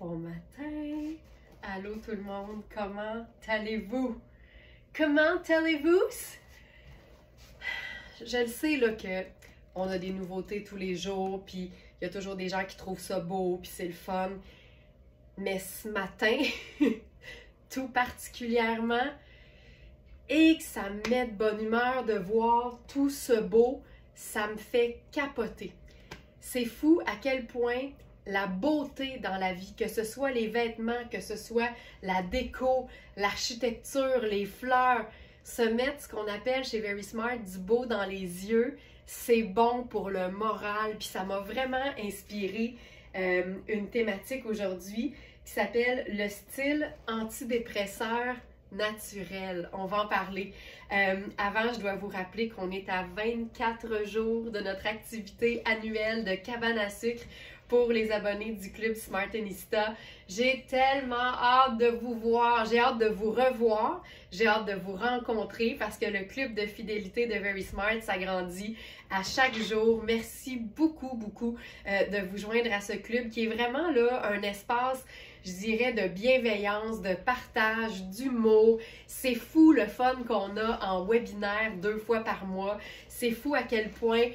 Bon matin! Allô tout le monde, comment allez-vous? Comment allez-vous? Je le sais là que on a des nouveautés tous les jours, puis il y a toujours des gens qui trouvent ça beau, puis c'est le fun. Mais ce matin, tout particulièrement, et que ça me met de bonne humeur de voir tout ce beau, ça me fait capoter. C'est fou à quel point la beauté dans la vie, que ce soit les vêtements, que ce soit la déco, l'architecture, les fleurs, se mettre ce qu'on appelle chez Very Smart du beau dans les yeux, c'est bon pour le moral. Puis ça m'a vraiment inspiré une thématique aujourd'hui qui s'appelle le style antidépresseur naturel. On va en parler. Avant, je dois vous rappeler qu'on est à 24 jours de notre activité annuelle de cabane à sucre pour les abonnés du club Smartenista. J'ai tellement hâte de vous voir, j'ai hâte de vous revoir, j'ai hâte de vous rencontrer parce que le club de fidélité de Very Smart s'agrandit à chaque jour. Merci beaucoup de vous joindre à ce club qui est vraiment là un espace, je dirais, de bienveillance, de partage, d'humour. C'est fou le fun qu'on a en webinaire 2 fois par mois. C'est fou à quel point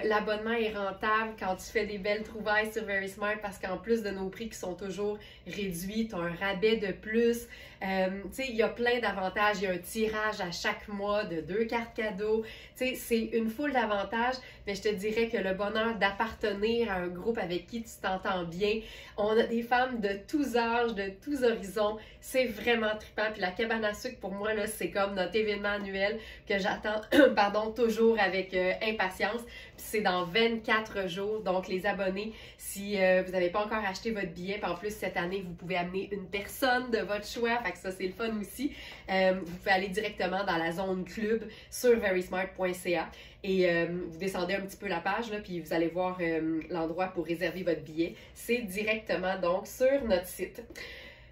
l'abonnement est rentable quand tu fais des belles trouvailles sur Very Smart parce qu'en plus de nos prix qui sont toujours réduits, tu as un rabais de plus. Tu sais, il y a plein d'avantages. Il y a un tirage à chaque mois de 2 cartes cadeaux. Tu sais, c'est une foule d'avantages, mais je te dirais que le bonheur d'appartenir à un groupe avec qui tu t'entends bien. On a des femmes de tous âges, de tous horizons. C'est vraiment trippant. Puis la cabane à sucre, pour moi, là, c'est comme notre événement annuel que j'attends pardon, toujours avec impatience. Puis c'est dans 24 jours. Donc, les abonnés, si vous n'avez pas encore acheté votre billet, puis en plus, cette année, vous pouvez amener une personne de votre choix. Fait que ça, c'est le fun aussi. Vous pouvez aller directement dans la zone club sur verysmart.ca et vous descendez un petit peu la page, là, puis vous allez voir l'endroit pour réserver votre billet. C'est directement, donc, sur notre site.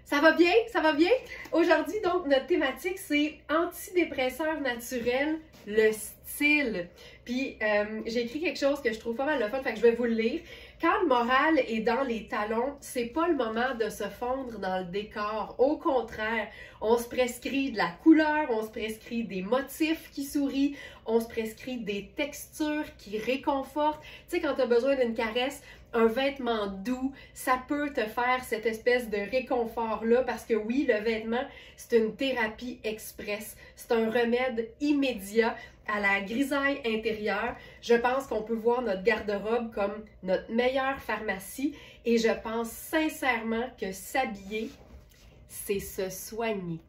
Ça va bien? Ça va bien? Aujourd'hui, donc, notre thématique, c'est antidépresseur naturel, le style. Puis, j'ai écrit quelque chose que je trouve pas mal le fun, fait que je vais vous le lire. Quand le moral est dans les talons, c'est pas le moment de se fondre dans le décor. Au contraire, on se prescrit de la couleur, on se prescrit des motifs qui sourient, on se prescrit des textures qui réconfortent. Tu sais, quand tu as besoin d'une caresse, un vêtement doux, ça peut te faire cette espèce de réconfort-là parce que oui, le vêtement, c'est une thérapie express. C'est un remède immédiat à la grisaille intérieure. Je pense qu'on peut voir notre garde-robe comme notre meilleure pharmacie et je pense sincèrement que s'habiller, c'est se soigner.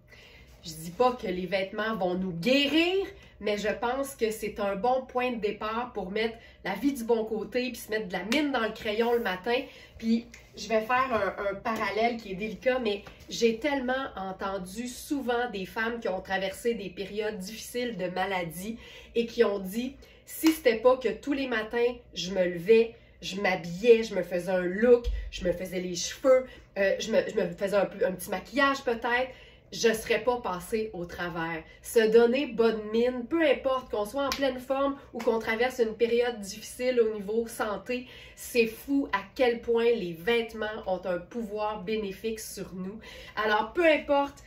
Je dis pas que les vêtements vont nous guérir, mais je pense que c'est un bon point de départ pour mettre la vie du bon côté, puis se mettre de la mine dans le crayon le matin. Puis je vais faire un parallèle qui est délicat, mais j'ai tellement entendu souvent des femmes qui ont traversé des périodes difficiles de maladie et qui ont dit, si c'était pas que tous les matins, je me levais, je m'habillais, je me faisais un look, je me faisais les cheveux, je me faisais un petit maquillage peut-être, je ne serais pas passée au travers. Se donner bonne mine, peu importe qu'on soit en pleine forme ou qu'on traverse une période difficile au niveau santé, c'est fou à quel point les vêtements ont un pouvoir bénéfique sur nous. Alors, peu importe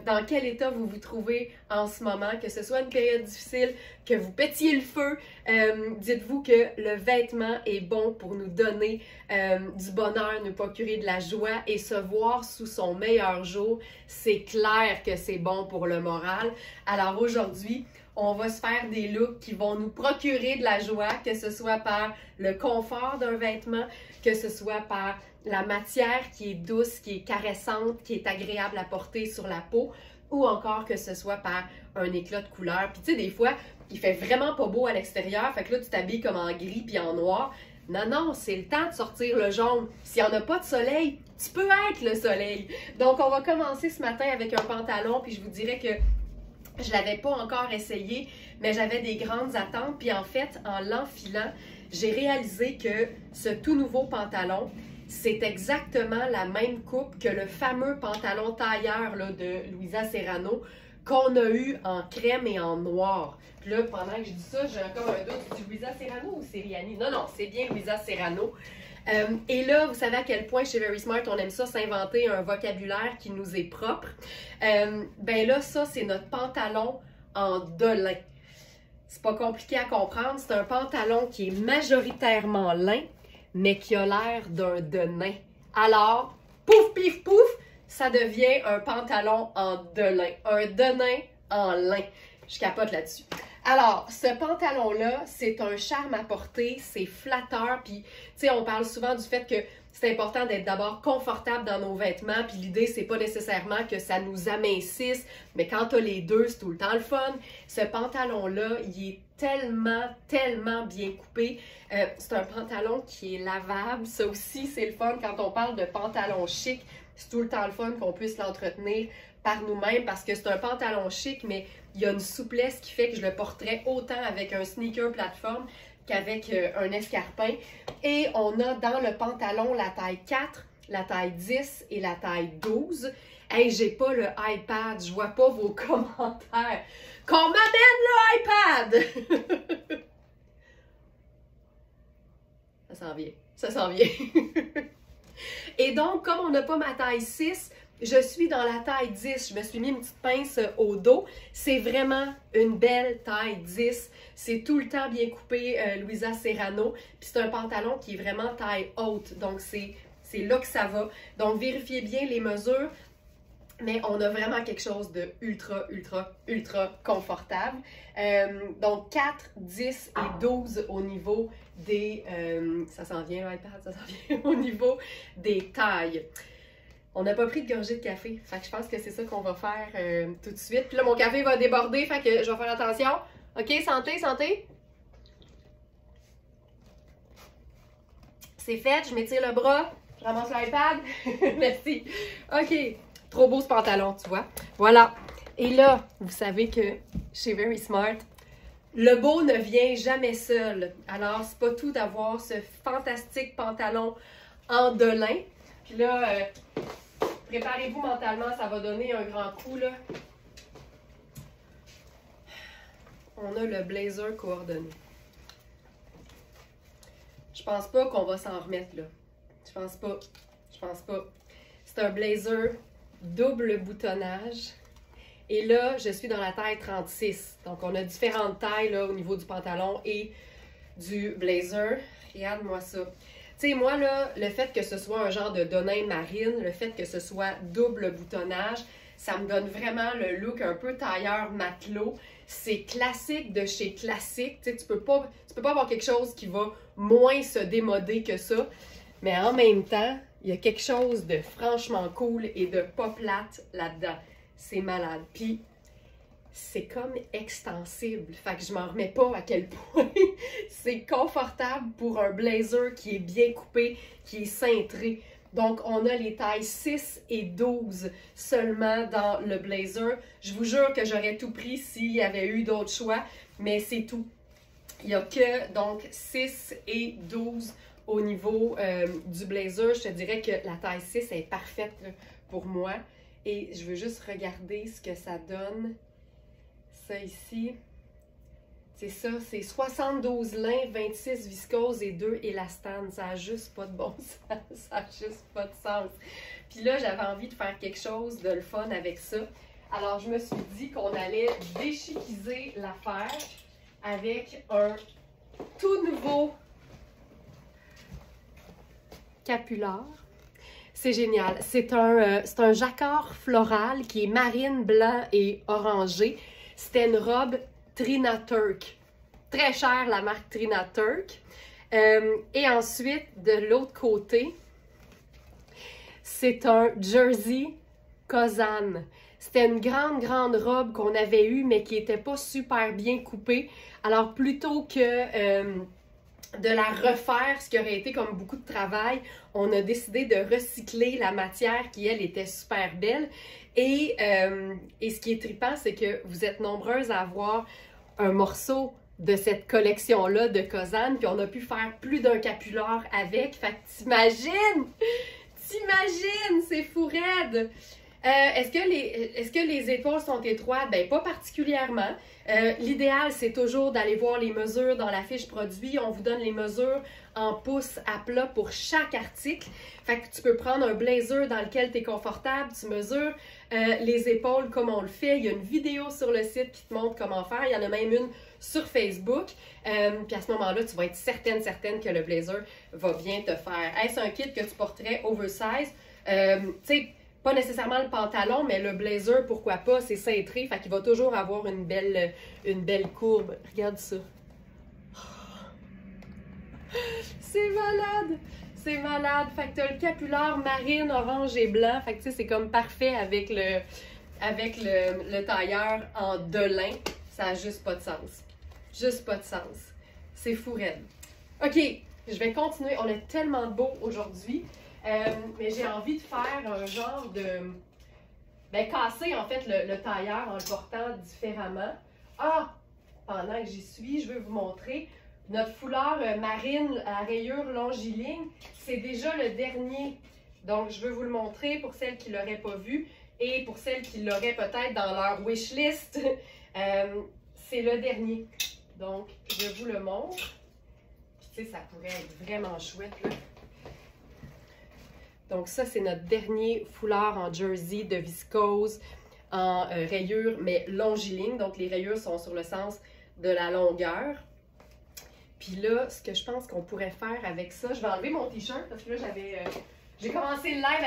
dans quel état vous vous trouvez en ce moment, que ce soit une période difficile, que vous pétiez le feu, dites-vous que le vêtement est bon pour nous donner du bonheur, nous procurer de la joie et se voir sous son meilleur jour. C'est clair que c'est bon pour le moral. Alors aujourd'hui, on va se faire des looks qui vont nous procurer de la joie, que ce soit par le confort d'un vêtement, que ce soit par la matière qui est douce, qui est caressante, qui est agréable à porter sur la peau, ou encore que ce soit par un éclat de couleur. Puis tu sais, des fois, il fait vraiment pas beau à l'extérieur, fait que là, tu t'habilles comme en gris puis en noir. Non, non, c'est le temps de sortir le jaune. S'il n'y en a pas de soleil, tu peux être le soleil. Donc, on va commencer ce matin avec un pantalon, puis je vous dirais que je l'avais pas encore essayé, mais j'avais des grandes attentes. Puis en fait, en l'enfilant, j'ai réalisé que ce tout nouveau pantalon, c'est exactement la même coupe que le fameux pantalon tailleur là, de Louisa Serrano qu'on a eu en crème et en noir. Puis là, pendant que je dis ça, j'ai encore un doute. C'est Louisa Serrano ou Seriani? Non, non, c'est bien Louisa Serrano. Et là, vous savez à quel point chez Very Smart, on aime ça s'inventer un vocabulaire qui nous est propre. Ben là, ça, c'est notre pantalon en de lin. C'est pas compliqué à comprendre. C'est un pantalon qui est majoritairement lin, mais qui a l'air d'un de nain. Alors, pouf, pif, pouf, ça devient un pantalon en de lin. Un de nain en lin. Je capote là-dessus. Alors, ce pantalon-là, c'est un charme à porter, c'est flatteur, puis, tu sais, on parle souvent du fait que c'est important d'être d'abord confortable dans nos vêtements, puis l'idée, c'est pas nécessairement que ça nous amincisse, mais quand t'as les deux, c'est tout le temps le fun. Ce pantalon-là, il est tellement, tellement bien coupé. C'est un pantalon qui est lavable. Ça aussi, c'est le fun quand on parle de pantalon chic. C'est tout le temps le fun qu'on puisse l'entretenir par nous-mêmes parce que c'est un pantalon chic, mais il y a une souplesse qui fait que je le porterais autant avec un sneaker plateforme qu'avec un escarpin. Et on a dans le pantalon la taille 4, la taille 10 et la taille 12. Hey, j'ai pas le iPad, je vois pas vos commentaires. Qu'on m'amène le iPad! Ça s'en vient, ça s'en vient. Et donc, comme on n'a pas ma taille 6, je suis dans la taille 10. Je me suis mis une petite pince au dos. C'est vraiment une belle taille 10. C'est tout le temps bien coupé, Louisa Serrano. Puis c'est un pantalon qui est vraiment taille haute. Donc, c'est là que ça va. Donc, vérifiez bien les mesures. Mais on a vraiment quelque chose de ultra, ultra, ultra confortable. Donc, 4, 10 et 12 au niveau des... ça s'en vient l'iPad, ça s'en vient au niveau des tailles. On n'a pas pris de gorgée de café. Fait que je pense que c'est ça qu'on va faire tout de suite. Puis là, mon café va déborder, fait que je vais faire attention. OK, santé, santé. C'est fait, je m'étire le bras, je ramasse l'iPad. Merci. OK. Trop beau ce pantalon, tu vois. Voilà. Et là, vous savez que chez Very Smart, le beau ne vient jamais seul. Alors, c'est pas tout d'avoir ce fantastique pantalon en de lin. Puis là, préparez-vous mentalement, ça va donner un grand coup, là. On a le blazer coordonné. Je pense pas qu'on va s'en remettre, là. Je pense pas. Je pense pas. C'est un blazer double boutonnage. Et là, je suis dans la taille 36. Donc, on a différentes tailles là, au niveau du pantalon et du blazer. Regarde-moi ça. Tu sais, moi, là, le fait que ce soit un genre de denim marine, le fait que ce soit double boutonnage, ça me donne vraiment le look un peu tailleur matelot. C'est classique de chez classique. Tu sais, tu peux pas avoir quelque chose qui va moins se démoder que ça. Mais en même temps, il y a quelque chose de franchement cool et de pas plate là-dedans. C'est malade. Puis, c'est comme extensible. Fait que je m'en remets pas à quel point c'est confortable pour un blazer qui est bien coupé, qui est cintré. Donc, on a les tailles 6 et 12 seulement dans le blazer. Je vous jure que j'aurais tout pris s'il y avait eu d'autres choix, mais c'est tout. Il n'y a que, donc, 6 et 12 au niveau du blazer. Je te dirais que la taille 6 est parfaite là, pour moi. Et je veux juste regarder ce que ça donne. Ça ici, c'est ça, c'est 72 lin, 26 viscose et 2 élastane. Ça n'a juste pas de bon sens. Ça n'a juste pas de sens. Puis là, j'avais envie de faire quelque chose de le fun avec ça. Alors, je me suis dit qu'on allait déchiquiser l'affaire avec un tout nouveau capular. C'est génial. C'est un jacquard floral qui est marine, blanc et orangé. C'était une robe Trina Turk. Très chère, la marque Trina Turk. Et ensuite, de l'autre côté, c'est un jersey Kozan. C'était une grande, grande robe qu'on avait eue, mais qui n'était pas super bien coupée. Alors, plutôt que de la refaire, ce qui aurait été comme beaucoup de travail, on a décidé de recycler la matière qui, elle, était super belle. Et ce qui est trippant, c'est que vous êtes nombreuses à avoir un morceau de cette collection-là de Kozan, puis on a pu faire plus d'un capular avec. Fait que t'imagines, c'est fou raide! Est-ce que les épaules sont étroites? Ben, pas particulièrement. L'idéal, c'est toujours d'aller voir les mesures dans la fiche produit. On vous donne les mesures en pouces à plat pour chaque article. Fait que tu peux prendre un blazer dans lequel tu es confortable, tu mesures les épaules comme on le fait. Il y a une vidéo sur le site qui te montre comment faire. Il y en a même une sur Facebook. Puis à ce moment-là, tu vas être certaine que le blazer va bien te faire. Est-ce un kit que tu porterais oversize? Tu sais, pas nécessairement le pantalon, mais le blazer, pourquoi pas, c'est cintré, fait qu'il va toujours avoir une belle courbe. Regarde ça. C'est malade! C'est malade! Fait que t'as le capullaire marine, orange et blanc. Fait que tu sais, c'est comme parfait avec le tailleur en de lin. Ça a juste pas de sens. Juste pas de sens. C'est fou raide. OK, je vais continuer. On est tellement beau aujourd'hui. Mais j'ai envie de faire un genre de... Ben, casser en fait le tailleur en le portant différemment. Ah! Pendant que j'y suis, je veux vous montrer notre foulard marine à rayures longiligne. C'est déjà le dernier. Donc, je veux vous le montrer pour celles qui ne l'auraient pas vu et pour celles qui l'auraient peut-être dans leur wishlist. C'est le dernier. Donc, je vous le montre. Puis, tu sais, ça pourrait être vraiment chouette, là. Donc ça, c'est notre dernier foulard en jersey de viscose, en rayures, mais longiligne. Donc les rayures sont sur le sens de la longueur. Puis là, ce que je pense qu'on pourrait faire avec ça, je vais enlever mon t-shirt parce que là, j'ai commencé le live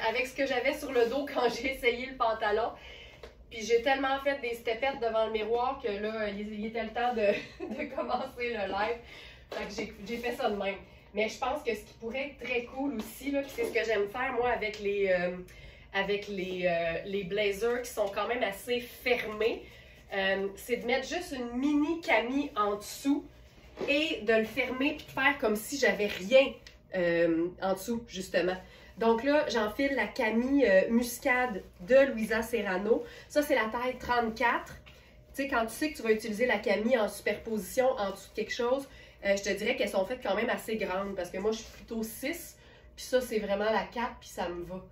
avec ce que j'avais sur le dos quand j'ai essayé le pantalon. Puis j'ai tellement fait des stepettes devant le miroir que là, il était le temps de commencer le live. Fait que j'ai fait ça de même. Mais je pense que ce qui pourrait être très cool aussi, puis c'est ce que j'aime faire moi avec les blazers qui sont quand même assez fermés, c'est de mettre juste une mini camie en dessous et de le fermer puis de faire comme si j'avais rien en dessous, justement. Donc là, j'enfile la camie muscade de Louisa Serrano. Ça, c'est la taille 34. Tu sais, quand tu sais que tu vas utiliser la camie en superposition en dessous de quelque chose, je te dirais qu'elles sont faites quand même assez grandes parce que moi, je suis plutôt 6. Puis ça, c'est vraiment la 4, puis ça me va.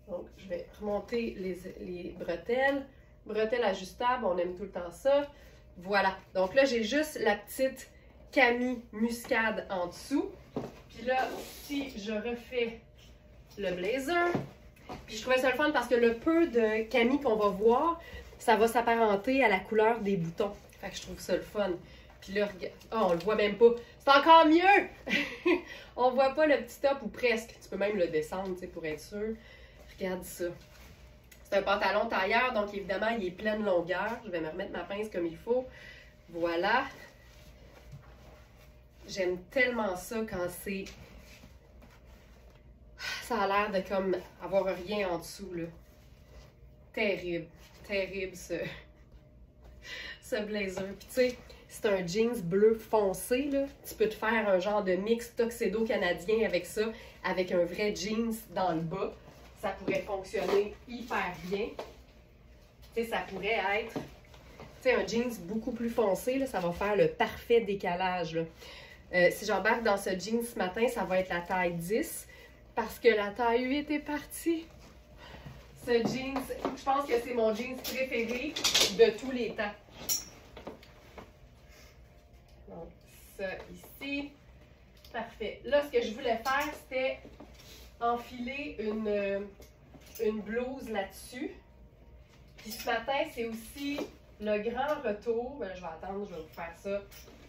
Donc, je vais remonter les bretelles. Bretelles ajustables, on aime tout le temps ça. Voilà. Donc là, j'ai juste la petite camie muscade en dessous. Puis là, si je refais le blazer, puis je trouvais ça le fun parce que le peu de camie qu'on va voir, ça va s'apparenter à la couleur des boutons. Fait que je trouve ça le fun. Puis là, regarde, oh, on le voit même pas. C'est encore mieux! On voit pas le petit top ou presque. Tu peux même le descendre, tu sais, pour être sûr. Regarde ça. C'est un pantalon tailleur, donc évidemment, il est pleine longueur. Je vais me remettre ma pince comme il faut. Voilà. J'aime tellement ça quand c'est... Ça a l'air de comme avoir rien en dessous, là. Terrible. Terrible, ce blazer. Puis tu sais... C'est un jeans bleu foncé, là. Tu peux te faire un genre de mix tuxedo canadien avec ça, avec un vrai jeans dans le bas. Ça pourrait fonctionner hyper bien. Tu sais, ça pourrait être... Tu sais, un jeans beaucoup plus foncé, là, ça va faire le parfait décalage, là. Si j'embarque dans ce jeans ce matin, ça va être la taille 10, parce que la taille 8 est partie. Ce jeans, je pense que c'est mon jeans préféré de tous les temps. Donc, ça ici. Parfait. Là, ce que je voulais faire, c'était enfiler une blouse là-dessus. Puis ce matin, c'est aussi le grand retour. Ben, je vais attendre, je vais vous faire ça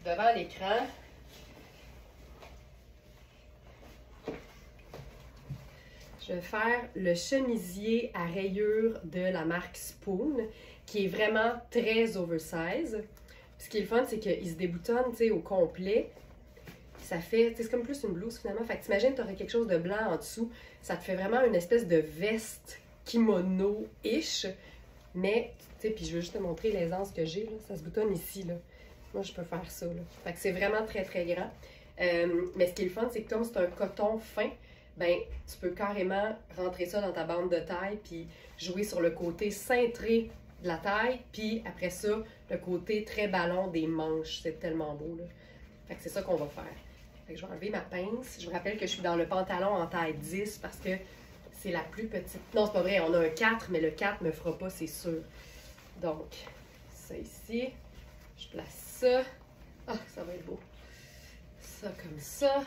devant l'écran. Je vais faire le chemisier à rayures de la marque Spoon, qui est vraiment très oversize. Ce qui est le fun, c'est qu'il se déboutonne, tu sais, au complet. Ça fait, c'est comme plus une blouse finalement. Fait que t'imagines, tu aurais quelque chose de blanc en dessous. Ça te fait vraiment une espèce de veste kimono-ish. Mais, tu sais, puis je veux juste te montrer l'aisance que j'ai, là. Ça se boutonne ici, là. Moi, je peux faire ça, là. Fait que c'est vraiment très, très grand. Mais ce qui est le fun, c'est que comme c'est un coton fin, ben, tu peux carrément rentrer ça dans ta bande de taille puis jouer sur le côté cintré de la taille, puis après ça, le côté très ballon des manches. C'est tellement beau, là. Fait que c'est ça qu'on va faire. Fait que je vais enlever ma pince. Je vous rappelle que je suis dans le pantalon en taille 10 parce que c'est la plus petite. Non, c'est pas vrai, on a un 4, mais le 4 me fera pas, c'est sûr. Donc, ça ici, je place ça. Ah, ça va être beau. Ça comme ça.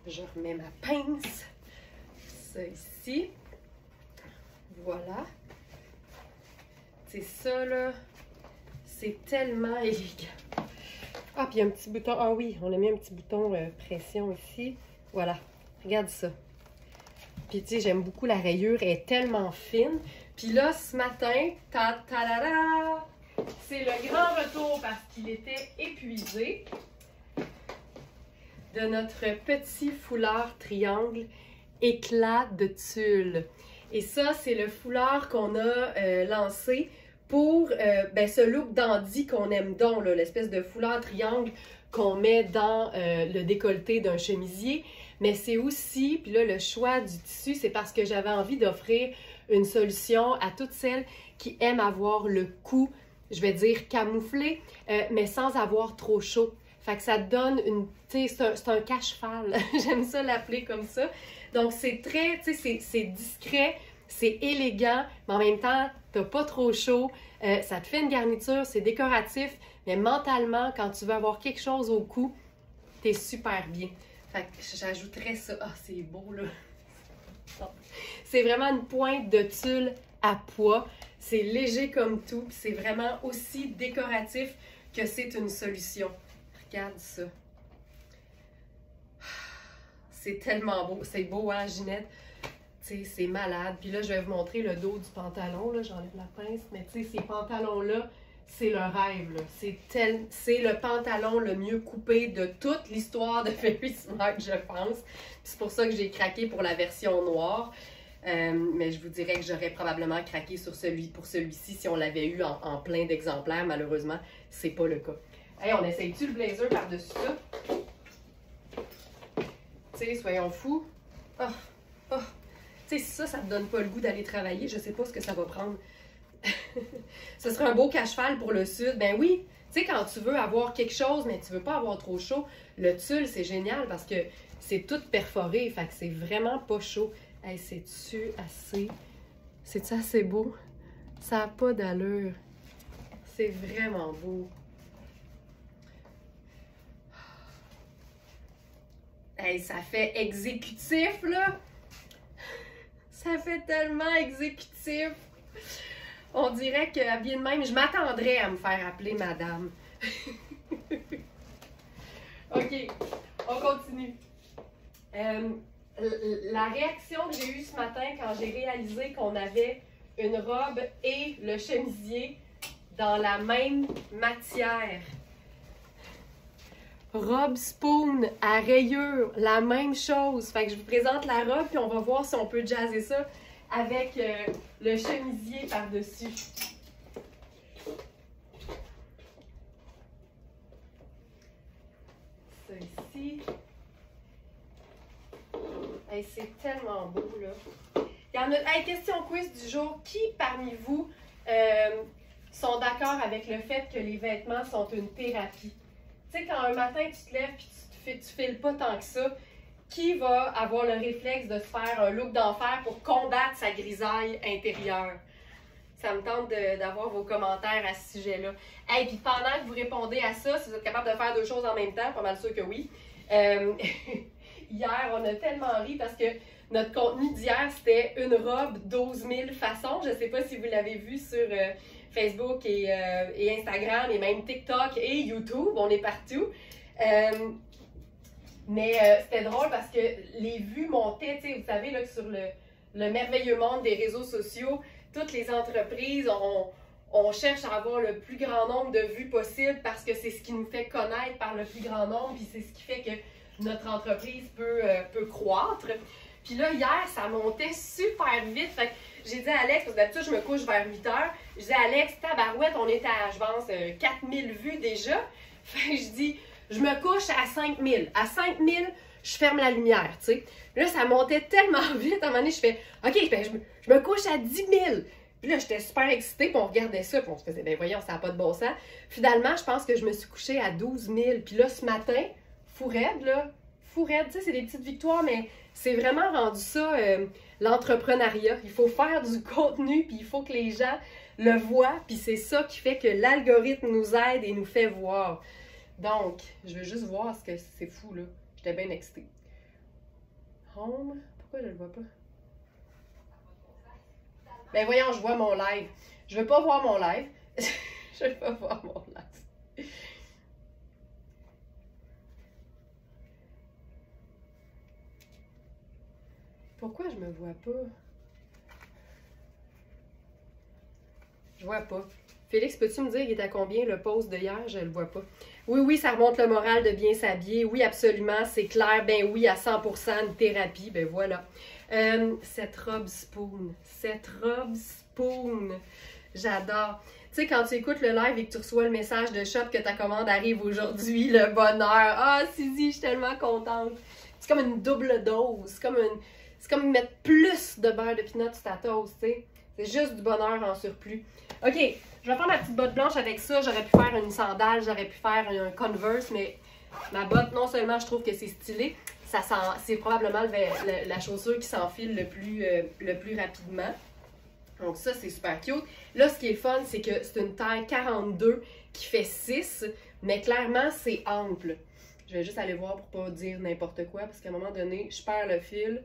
Je remets ma pince. Ça ici. Voilà. C'est ça, là. C'est tellement élégant. Ah, puis il y a un petit bouton. Ah oui, on a mis un petit bouton pression ici. Voilà. Regarde ça. Puis, tu sais, j'aime beaucoup la rayure. Elle est tellement fine. Puis là, ce matin, c'est le grand retour parce qu'il était épuisé de notre petit foulard triangle éclat de tulle. Et ça, c'est le foulard qu'on a lancé pour ce look dandy qu'on aime donc, l'espèce de foulard triangle qu'on met dans le décolleté d'un chemisier. Mais c'est aussi, puis là, le choix du tissu, c'est parce que j'avais envie d'offrir une solution à toutes celles qui aiment avoir le cou, je vais dire camouflé, mais sans avoir trop chaud. Fait que ça donne une, tu sais, c'est un cache-fall. J'aime ça l'appeler comme ça. Donc, c'est très, tu sais, c'est discret, c'est élégant, mais en même temps, t'as pas trop chaud. Ça te fait une garniture, c'est décoratif, mais mentalement, quand tu veux avoir quelque chose au cou, t'es super bien. Fait que j'ajouterais ça. Ah, c'est beau, là. C'est vraiment une pointe de tulle à pois. C'est léger comme tout, puis c'est vraiment aussi décoratif que c'est une solution. Regarde ça. C'est tellement beau. C'est beau, hein, Ginette? Tu sais, c'est malade. Puis là, je vais vous montrer le dos du pantalon. Là, j'enlève la pince. Mais tu sais, ces pantalons-là, c'est le rêve. C'est le pantalon le mieux coupé de toute l'histoire de Very Smart, je pense. C'est pour ça que j'ai craqué pour la version noire. Mais je vous dirais que j'aurais probablement craqué pour celui-ci si on l'avait eu en plein d'exemplaires. Malheureusement, c'est pas le cas. Hey, on essaye-tu le blazer par-dessus ça? Tu sais, soyons fous. Oh, oh. Tu sais, ça te donne pas le goût d'aller travailler. Je sais pas ce que ça va prendre. Ce serait un beau cache-fall pour le sud. Ben oui, tu sais, quand tu veux avoir quelque chose, mais tu veux pas avoir trop chaud, le tulle, c'est génial parce que c'est tout perforé. Fait que c'est vraiment pas chaud. Hey, c'est-tu assez... C'est-tu assez beau? Ça n'a pas d'allure. C'est vraiment beau. Hey, ça fait exécutif, là! Ça fait tellement exécutif! On dirait qu'habillée de même, je m'attendrais à me faire appeler madame. OK, on continue. La réaction que j'ai eue ce matin quand j'ai réalisé qu'on avait une robe et le chemisier dans la même matière. Robe spoon à rayures, la même chose. Fait que je vous présente la robe puis on va voir si on peut jazzer ça avec le chemisier par-dessus. Ça ici. Hey, c'est tellement beau, là. Il y en a... Hey, question quiz du jour. Qui parmi vous sont d'accord avec le fait que les vêtements sont une thérapie? Tu sais, quand un matin, tu te lèves et tu files pas tant que ça, qui va avoir le réflexe de se faire un look d'enfer pour combattre sa grisaille intérieure? Ça me tente d'avoir vos commentaires à ce sujet-là. Hey, puis pendant que vous répondez à ça, si vous êtes capable de faire deux choses en même temps, pas mal sûr que oui. Hier, on a tellement ri parce que notre contenu d'hier, c'était une robe 12 000 façons. Je ne sais pas si vous l'avez vu sur Facebook et Instagram et même TikTok et YouTube. On est partout. Mais c'était drôle parce que les vues montaient. Vous savez, là, sur le merveilleux monde des réseaux sociaux, toutes les entreprises, on cherche à avoir le plus grand nombre de vues possible parce que c'est ce qui nous fait connaître par le plus grand nombre, puis c'est ce qui fait que notre entreprise peut croître. Puis là, hier, ça montait super vite. Fait que j'ai dit à Alex, parce que d'habitude, je me couche vers 8 h. Je dis à Alex, tabarouette, on est à, je pense, 4000 vues déjà. Fait que je dis, je me couche à 5000. À 5000, je ferme la lumière, tu sais. Là, ça montait tellement vite. À un moment donné, je fais, OK, ben, je me couche à 10 000. Puis là, j'étais super excitée, puis on regardait ça, puis on se faisait, ben voyons, ça n'a pas de bon sens. Finalement, je pense que je me suis couchée à 12 000. Puis là, ce matin, fou raide, là, fou raide. Tu sais, c'est des petites victoires, mais c'est vraiment rendu ça, l'entrepreneuriat. Il faut faire du contenu, puis il faut que les gens le voient, puis c'est ça qui fait que l'algorithme nous aide et nous fait voir. Donc, je veux juste voir ce que c'est fou, là. J'étais bien excitée. Home, pourquoi je le vois pas? Ben voyons, je vois mon live. Je veux pas voir mon live. Je veux pas voir mon live. Pourquoi je me vois pas? Je vois pas. Félix, peux-tu me dire il est à combien le post de hier? Je le vois pas. Oui, oui, ça remonte le moral de bien s'habiller. Oui, absolument, c'est clair. Ben oui, à 100%, une thérapie. Ben voilà. Cette robe spoon. Cette robe spoon. J'adore. Tu sais, quand tu écoutes le live et que tu reçois le message de shop que ta commande arrive aujourd'hui, le bonheur. Ah, Suzy, je suis tellement contente. C'est comme une double dose. C'est comme mettre plus de beurre de pinot sur ta toast, tu sais. C'est juste du bonheur en surplus. OK, je vais faire ma petite botte blanche avec ça. J'aurais pu faire une sandale, j'aurais pu faire un Converse, mais ma botte, non seulement je trouve que c'est stylé, c'est probablement la chaussure qui s'enfile le plus rapidement. Donc ça, c'est super cute. Là, ce qui est le fun, c'est que c'est une taille 42 qui fait 6, mais clairement, c'est ample. Je vais juste aller voir pour pas dire n'importe quoi, parce qu'à un moment donné, je perds le fil.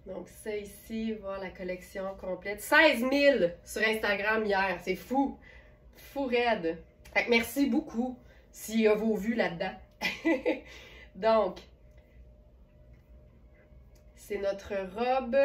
Donc ça ici, voir la collection complète. 16 000 sur Instagram hier, c'est fou. Fou raide. Fait que merci beaucoup s'il y a vos vues là-dedans. Donc, c'est notre robe.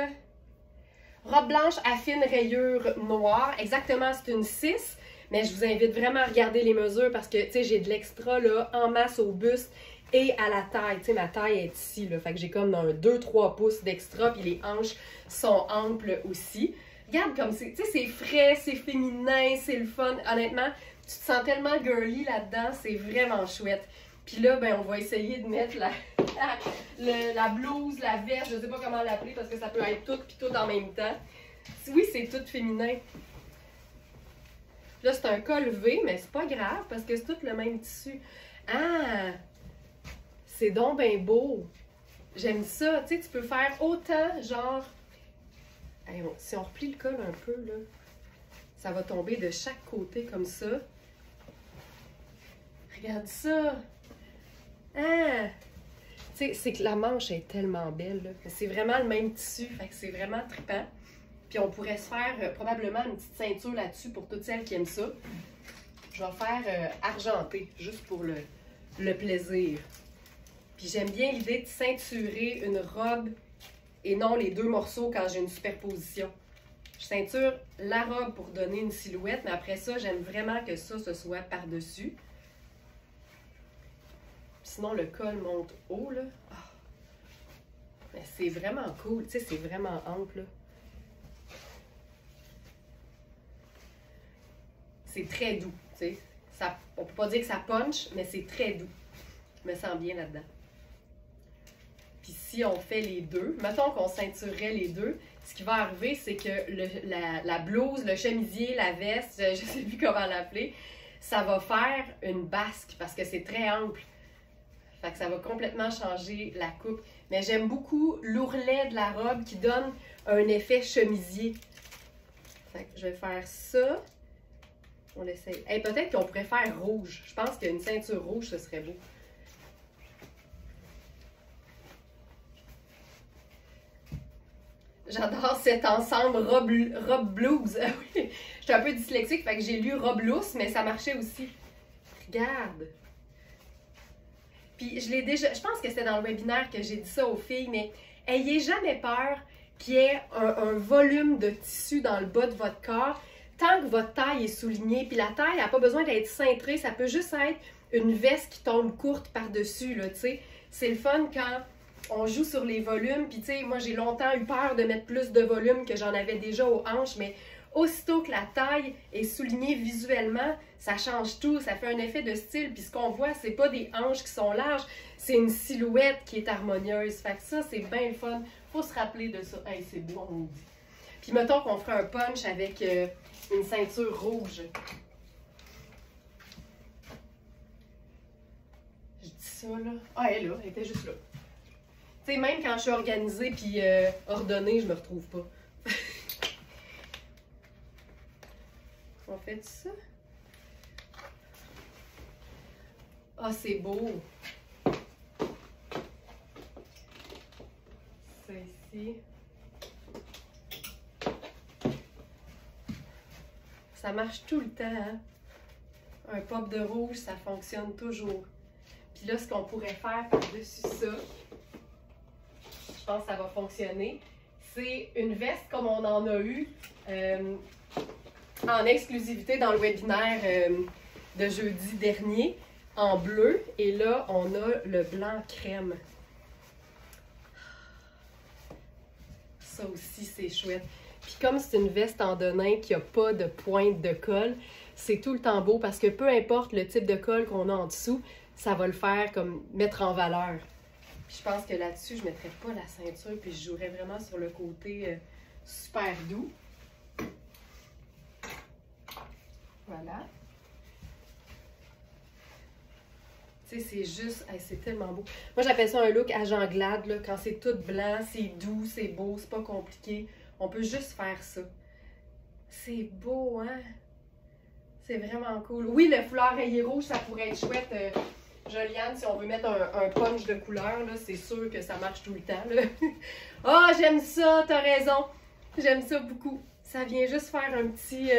Robe blanche à fine rayure noire. Exactement, c'est une 6. Mais je vous invite vraiment à regarder les mesures parce que, tu sais, j'ai de l'extra là en masse au buste et à la taille. Tu sais, ma taille est ici, là. Fait que j'ai comme un 2-3 pouces d'extra. Puis les hanches sont amples aussi. Regarde comme c'est, tu sais, c'est frais, c'est féminin, c'est le fun. Honnêtement, tu te sens tellement girly là-dedans. C'est vraiment chouette. Puis là, ben, on va essayer de mettre la blouse, la veste, je sais pas comment l'appeler parce que ça peut être tout puis tout en même temps. Oui, c'est tout féminin. Là, c'est un col V, mais c'est pas grave parce que c'est tout le même tissu. Ah! C'est donc bien beau. J'aime ça. Tu sais, tu peux faire autant, genre... Hey, bon, si on replie le col un peu, là, ça va tomber de chaque côté comme ça. Regarde ça! Ah! Tu sais, c'est que la manche est tellement belle, là. C'est vraiment le même tissu, fait que c'est vraiment trippant. Puis on pourrait se faire probablement une petite ceinture là-dessus pour toutes celles qui aiment ça. Je vais faire argenté, juste pour le plaisir. Puis j'aime bien l'idée de ceinturer une robe et non les deux morceaux quand j'ai une superposition. Je ceinture la robe pour donner une silhouette, mais après ça, j'aime vraiment que ça, ce soit par-dessus. Sinon, le col monte haut, là. Oh. Mais c'est vraiment cool, tu sais, c'est vraiment ample, là. C'est très doux, tu sais. On peut pas dire que ça punch, mais c'est très doux. Je me sens bien là-dedans. Puis si on fait les deux, mettons qu'on ceinturerait les deux, ce qui va arriver, c'est que la blouse, le chemisier, la veste, je sais plus comment l'appeler, ça va faire une basque parce que c'est très ample. Fait que ça va complètement changer la coupe. Mais j'aime beaucoup l'ourlet de la robe qui donne un effet chemisier. Fait que je vais faire ça. On l'essaye. Hey, peut-être qu'on pourrait faire rouge. Je pense qu'une ceinture rouge, ce serait beau. J'adore cet ensemble robe blues. Oui, je suis un peu dyslexique, fait que j'ai lu robe lousse, mais ça marchait aussi. Regarde. Puis je l'ai déjà, je pense que c'était dans le webinaire que j'ai dit ça aux filles, mais ayez jamais peur qu'il y ait un volume de tissu dans le bas de votre corps. Tant que votre taille est soulignée, puis la taille n'a pas besoin d'être cintrée, ça peut juste être une veste qui tombe courte par-dessus, là, tu sais. C'est le fun quand on joue sur les volumes, puis tu sais, moi j'ai longtemps eu peur de mettre plus de volume que j'en avais déjà aux hanches, mais aussitôt que la taille est soulignée visuellement, ça change tout, ça fait un effet de style, puis ce qu'on voit, c'est pas des hanches qui sont larges, c'est une silhouette qui est harmonieuse. Fait que ça, c'est bien le fun. Faut se rappeler de ça. Hey, c'est beau, on dit. Puis mettons qu'on ferait un punch avec une ceinture rouge. Je dis ça, là? Ah, elle est là, elle était juste là. Tu sais, même quand je suis organisée puis ordonnée, je me retrouve pas. On fait ça? Ah, c'est beau! Ça ici. Ça marche tout le temps, hein? Un pop de rouge, ça fonctionne toujours. Puis là, ce qu'on pourrait faire par-dessus ça, je pense que ça va fonctionner, c'est une veste comme on en a eu en exclusivité dans le webinaire de jeudi dernier, en bleu. Et là, on a le blanc crème. Ça aussi, c'est chouette. Puis comme c'est une veste en denim qui n'a pas de pointe de col, c'est tout le temps beau parce que peu importe le type de col qu'on a en dessous, ça va le faire comme mettre en valeur. Puis je pense que là-dessus, je ne mettrais pas la ceinture puis je jouerais vraiment sur le côté super doux. Voilà. Tu sais, c'est juste, hey, c'est tellement beau. Moi, j'appelle ça un look agent glade, là, quand c'est tout blanc, c'est doux, c'est beau, c'est pas compliqué. On peut juste faire ça. C'est beau, hein? C'est vraiment cool. Oui, le foulard rayé rouge, ça pourrait être chouette. Joliane, si on veut mettre un punch de couleur, là, c'est sûr que ça marche tout le temps. Ah, oh, j'aime ça, t'as raison. J'aime ça beaucoup. Ça vient juste faire un petit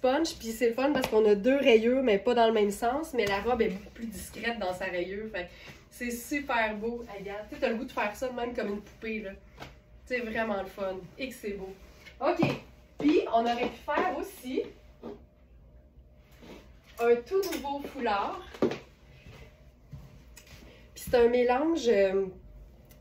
punch. Puis c'est le fun parce qu'on a deux rayures, mais pas dans le même sens. Mais la robe est beaucoup plus discrète dans sa rayure. Fait c'est super beau. Hey, regarde, tu as le goût de faire ça même comme une poupée, là. C'est vraiment le fun. Et que c'est beau. OK. Puis, on aurait pu faire aussi un tout nouveau foulard. Puis c'est un mélange,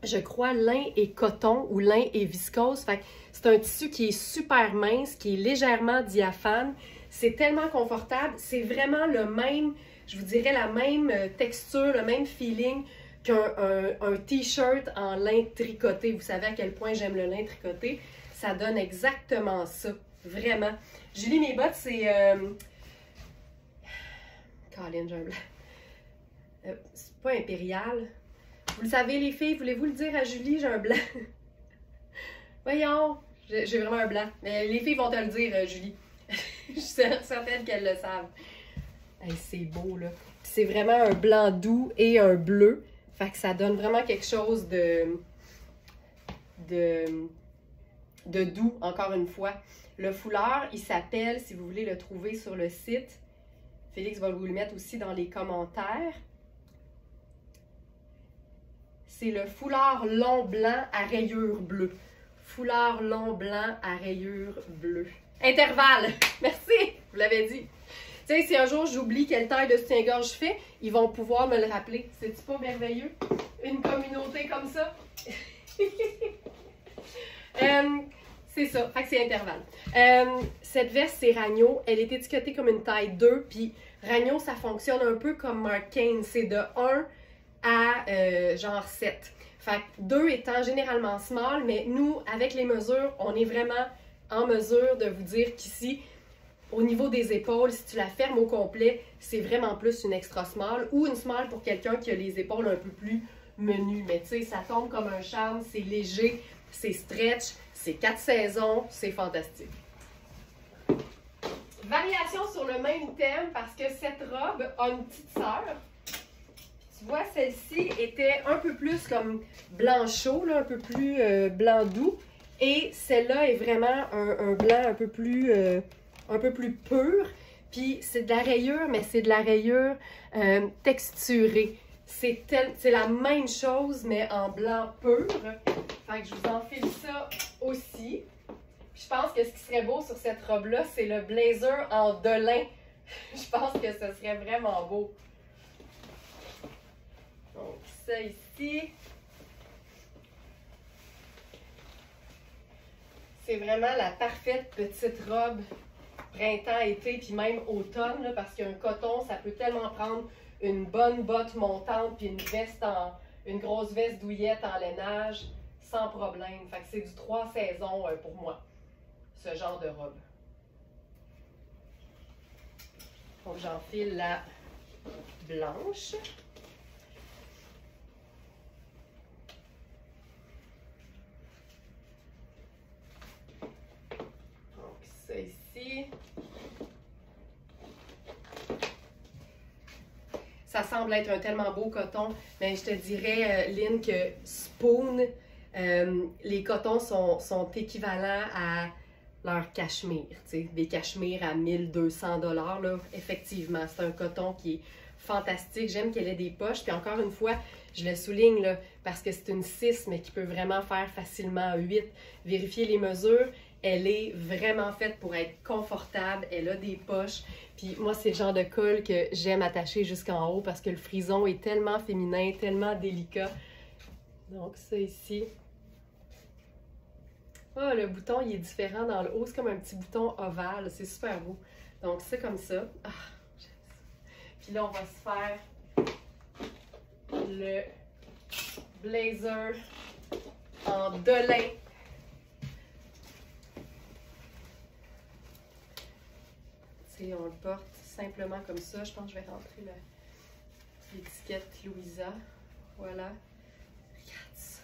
je crois, lin et coton ou lin et viscose. Fait que c'est un tissu qui est super mince, qui est légèrement diaphane. C'est tellement confortable. C'est vraiment le même, je vous dirais, la même texture, le même feeling qu'un t-shirt en lin tricoté. Vous savez à quel point j'aime le lin tricoté. Ça donne exactement ça. Vraiment. Julie, mes bottes, c'est... Colin, j'ai un blanc. C'est pas impérial. Vous le savez, les filles, voulez-vous le dire à Julie, j'ai un blanc? Voyons, j'ai vraiment un blanc. Mais les filles vont te le dire, Julie. Je suis certaine qu'elles le savent. Hey, c'est beau, là. C'est vraiment un blanc doux et un bleu. Fait que ça donne vraiment quelque chose de doux, encore une fois. Le foulard, il s'appelle, si vous voulez le trouver sur le site, Félix va vous le mettre aussi dans les commentaires. C'est le foulard long blanc à rayures bleues. Foulard long blanc à rayures bleues. Intervalle! Merci! Vous l'avez dit. Tu sais, si un jour j'oublie quelle taille de soutien-gorge je fais, ils vont pouvoir me le rappeler. C'est-tu pas merveilleux? Une communauté comme ça? C'est ça, fait que c'est intervalle. Cette veste, c'est Ragno. Elle est étiquetée comme une taille 2. Puis Ragno, ça fonctionne un peu comme Mark Kane. C'est de 1 à genre 7. Fait que 2 étant généralement small, mais nous, avec les mesures, on est vraiment en mesure de vous dire qu'ici, au niveau des épaules, si tu la fermes au complet, c'est vraiment plus une extra small ou une small pour quelqu'un qui a les épaules un peu plus menues. Mais tu sais, ça tombe comme un charme, c'est léger, c'est stretch, c'est 4 saisons, c'est fantastique. Variation sur le même thème parce que cette robe a une petite sœur. Tu vois, celle-ci était un peu plus comme blanc chaud, là, un peu plus blanc doux. Et celle-là est vraiment un blanc un peu plus pur. Puis c'est de la rayure, mais c'est de la rayure texturée. C'est la même chose, mais en blanc pur. Fait que je vous enfile ça aussi. Puis je pense que ce qui serait beau sur cette robe-là, c'est le blazer en delin. Je pense que ce serait vraiment beau. Donc ça ici. C'est vraiment la parfaite petite robe printemps-été, puis même automne, là, parce qu'un coton, ça peut tellement prendre une bonne botte montante, puis une grosse veste douillette en lainage, sans problème. Fait que c'est du 3 saisons pour moi, ce genre de robe. Donc j'enfile la blanche. ici. Ça semble être un tellement beau coton, mais je te dirais, Lynn, que Spoon, les cotons sont équivalents à leur cachemire, tu sais, des cachemires à 1200 $, là, effectivement, c'est un coton qui est fantastique, j'aime qu'elle ait des poches, puis encore une fois, je le souligne, là, parce que c'est une 6, mais qui peut vraiment faire facilement 8, vérifiez les mesures, elle est vraiment faite pour être confortable, elle a des poches, puis moi, c'est le genre de col que j'aime attacher jusqu'en haut, parce que le frison est tellement féminin, tellement délicat, donc ça ici. Ah, le bouton, il est différent dans le haut. C'est comme un petit bouton ovale. C'est super beau. Donc, c'est comme ça. Ah, j'aime ça. Puis là, on va se faire le blazer en delin. Tu sais, on le porte simplement comme ça. Je pense que je vais rentrer l'étiquette Louisa. Voilà. Regarde ça.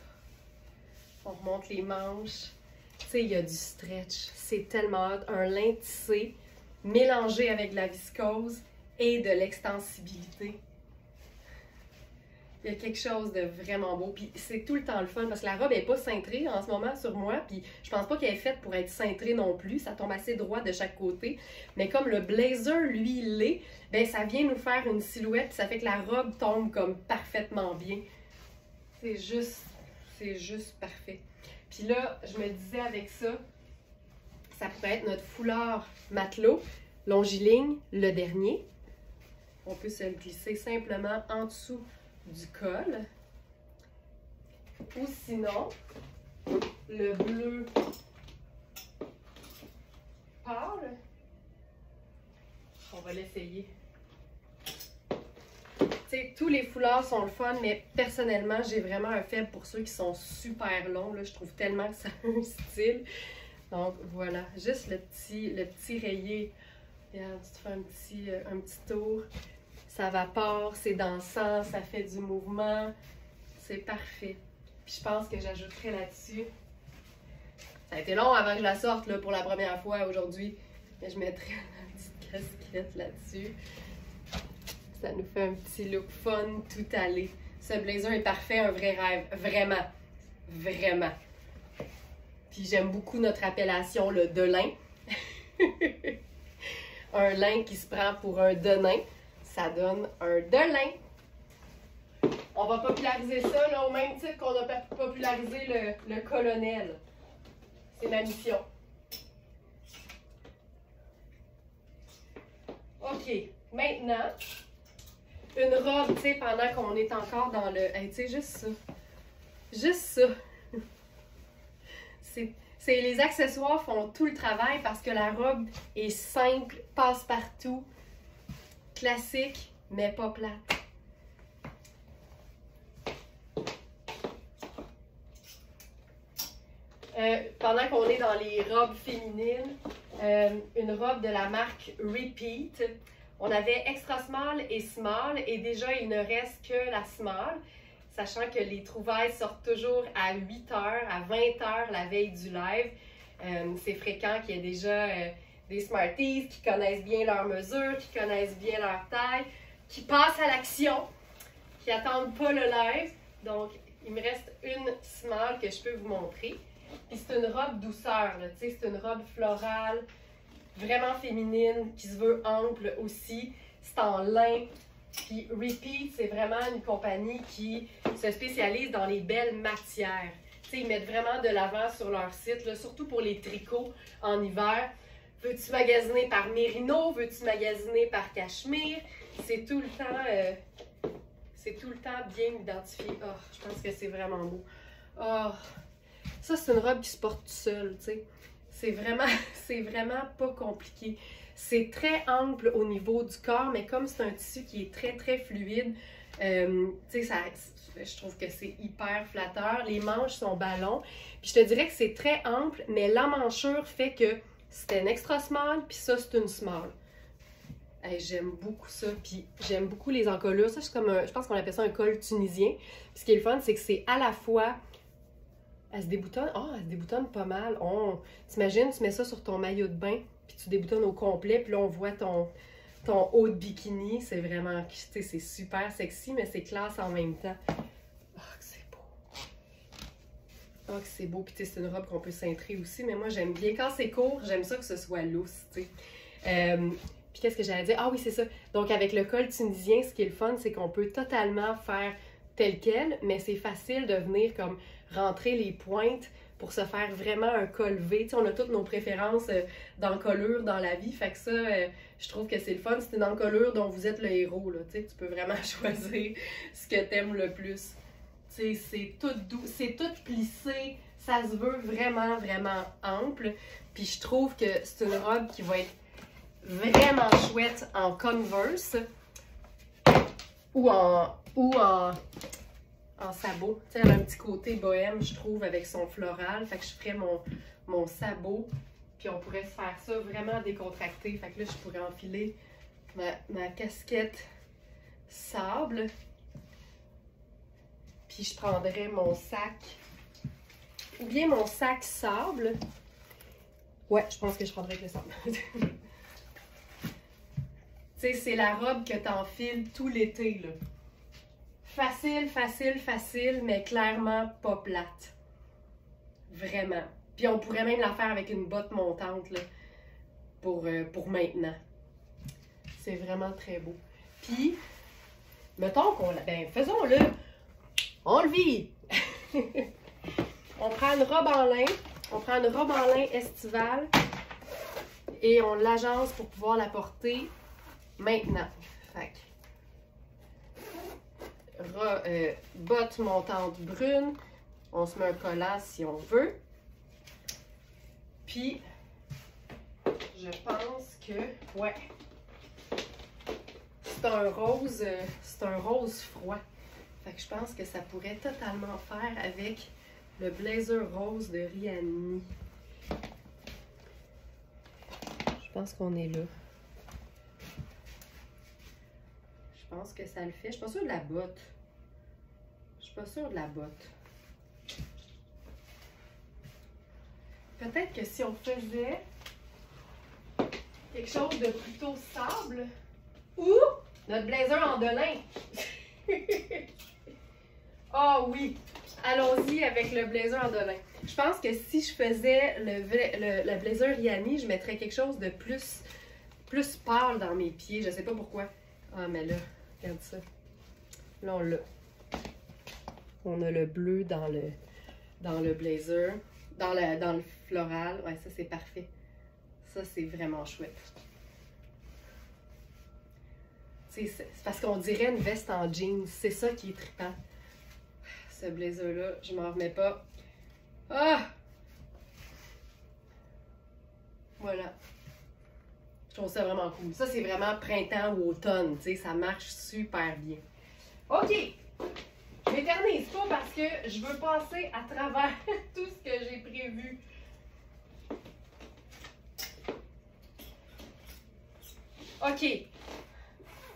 On remonte les manches. Tu sais, il y a du stretch, c'est tellement hot. Un lin tissé mélangé avec de la viscose et de l'extensibilité. Il y a quelque chose de vraiment beau. Puis c'est tout le temps le fun parce que la robe n'est pas cintrée en ce moment sur moi. Puis je pense pas qu'elle est faite pour être cintrée non plus. Ça tombe assez droit de chaque côté. Mais comme le blazer, lui, l'est, ben ça vient nous faire une silhouette. Puis ça fait que la robe tombe comme parfaitement bien. C'est juste parfait. Puis là, je me disais avec ça, ça pourrait être notre foulard matelot, longiligne, le dernier. On peut se le glisser simplement en dessous du col. Ou sinon, le bleu pâle. On va l'essayer. Tu sais, tous les foulards sont le fun, mais personnellement, j'ai vraiment un faible pour ceux qui sont super longs. Là. Je trouve tellement que ça a un style. Donc, voilà. Juste le petit rayé. Regarde, tu te fais un petit tour. Ça vapore, c'est dansant, ça fait du mouvement. C'est parfait. Puis je pense que j'ajouterai là-dessus. Ça a été long avant que je la sorte là, pour la première fois aujourd'hui. Mais je mettrai une petite casquette là-dessus. Ça nous fait un petit look fun, tout allé. Ce blazer est parfait, un vrai rêve. Vraiment. Vraiment. Puis j'aime beaucoup notre appellation, le delin. Un lin qui se prend pour un denain. Ça donne un delin. On va populariser ça là, au même titre qu'on a popularisé le colonel. C'est ma mission. OK. Maintenant... une robe, tu sais, pendant qu'on est encore dans le... Hey, tu sais, juste ça. Juste ça. Les accessoires font tout le travail parce que la robe est simple, passe-partout, classique, mais pas plate. Pendant qu'on est dans les robes féminines, une robe de la marque Repeat. On avait extra small et small et déjà il ne reste que la small, sachant que les trouvailles sortent toujours à 8h, à 20h la veille du live. C'est fréquent qu'il y ait déjà des Smarties qui connaissent bien leurs mesures, qui connaissent bien leur taille, qui passent à l'action, qui n'attendent pas le live. Donc il me reste une small que je peux vous montrer. Puis c'est une robe douceur, c'est une robe florale, vraiment féminine, qui se veut ample aussi. C'est en lin. Puis Repeat, c'est vraiment une compagnie qui se spécialise dans les belles matières. Tu sais, ils mettent vraiment de l'avant sur leur site, là, surtout pour les tricots en hiver. Veux-tu magasiner par Mérino? Veux-tu magasiner par Cachemire? C'est tout le temps bien identifié. Oh, je pense que c'est vraiment beau. Oh, ça, c'est une robe qui se porte toute seule, tu sais. C'est vraiment pas compliqué. C'est très ample au niveau du corps, mais comme c'est un tissu qui est très, très fluide, tu sais, je trouve que c'est hyper flatteur. Les manches sont ballons. Puis je te dirais que c'est très ample, mais l'emmanchure fait que c'est un extra small, puis ça, c'est une small. Hey, j'aime beaucoup ça. Puis j'aime beaucoup les encolures. Ça, c'est comme je pense qu'on appelle ça un col tunisien. Puis ce qui est le fun, c'est que c'est à la fois... Elle se déboutonne. Oh, elle se déboutonne pas mal. Oh, t'imagines, tu mets ça sur ton maillot de bain. puis tu déboutonnes au complet, puis là, on voit ton haut de bikini. C'est vraiment, tu sais, c'est super sexy, mais c'est classe en même temps. Oh, que c'est beau! Oh, que c'est beau! Puis tu sais, c'est une robe qu'on peut cintrer aussi, mais moi, j'aime bien. Quand c'est court, j'aime ça que ce soit loose, tu sais. Puis qu'est-ce que j'allais dire? Ah oui, c'est ça. Donc, avec le col tunisien, ce qui est le fun, c'est qu'on peut totalement faire tel quel, mais c'est facile de venir comme rentrer les pointes pour se faire vraiment un col V. Tu sais, on a toutes nos préférences d'encolure dans la vie, fait que ça, je trouve que c'est le fun. C'est une encolure dont vous êtes le héros, là. Tu sais, tu peux vraiment choisir ce que t'aimes le plus. Tu sais, c'est tout doux, c'est tout plissé, ça se veut vraiment, vraiment ample. Puis je trouve que c'est une robe qui va être vraiment chouette en Converse ou en sabot. Tu sais, elle a un petit côté bohème, je trouve, avec son floral. Fait que je ferais mon sabot. Puis on pourrait se faire ça vraiment décontracté. Fait que là, je pourrais enfiler ma casquette sable. Puis je prendrais mon sac. Ou bien mon sac sable. Ouais, je pense que je prendrais avec le sable. Tu sais, c'est la robe que t'enfiles tout l'été, là. Facile, facile, facile, mais clairement pas plate. Vraiment. Puis on pourrait même la faire avec une botte montante, là, pour maintenant. C'est vraiment très beau. Puis, mettons qu'on la... Ben, faisons-le. On le vit. On prend une robe en lin. On prend une robe en lin estivale. Et on l'agence pour pouvoir la porter maintenant. Fait que, botte montante brune. On se met un collant si on veut. Puis, je pense que, ouais, c'est un rose froid. Fait que je pense que ça pourrait totalement faire avec le blazer rose de Rihanni. Je pense qu'on est là. Je pense que ça le fait. Je suis pas sûre de la botte. Je suis pas sûre de la botte. Peut-être que si on faisait quelque chose de plutôt sable ou notre blazer en delin. Ah oh, oui! Allons-y avec le blazer en delin. Je pense que si je faisais le blazer Rihanni, je mettrais quelque chose de plus pâle dans mes pieds. Je sais pas pourquoi. Ah, mais là, regarde ça. Là, on l'a. On a le bleu dans le blazer. Dans le floral. Ouais, ça, c'est parfait. Ça, c'est vraiment chouette. C'est parce qu'on dirait une veste en jeans. C'est ça qui est trippant. Ce blazer-là, je m'en remets pas. Ah! Voilà. Je trouve ça vraiment cool. Ça, c'est vraiment printemps ou automne. Tu sais, ça marche super bien. OK! Je m'éternise pas parce que je veux passer à travers tout ce que j'ai prévu. OK.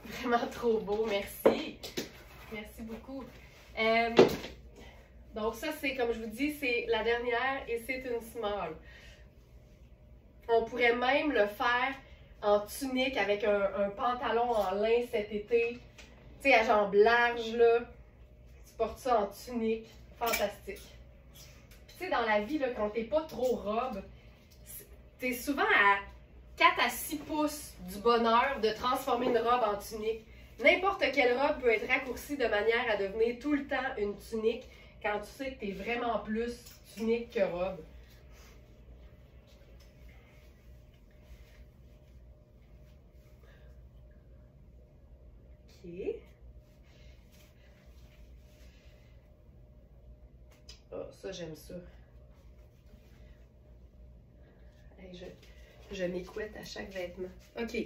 Vraiment trop beau, merci. Merci beaucoup. Donc ça, c'est, comme je vous dis, c'est la dernière et c'est une small. On pourrait même le faire en tunique avec un pantalon en lin cet été. Tu sais, à jambes larges, là. Tu portes ça en tunique. Fantastique. Puis tu sais, dans la vie, là, quand t'es pas trop robe, t'es souvent à 4 à 6 pouces du bonheur de transformer une robe en tunique. N'importe quelle robe peut être raccourcie de manière à devenir tout le temps une tunique quand tu sais que tu es vraiment plus tunique que robe. OK. Oh, ça, j'aime ça. Hey, je m'écouette à chaque vêtement. OK.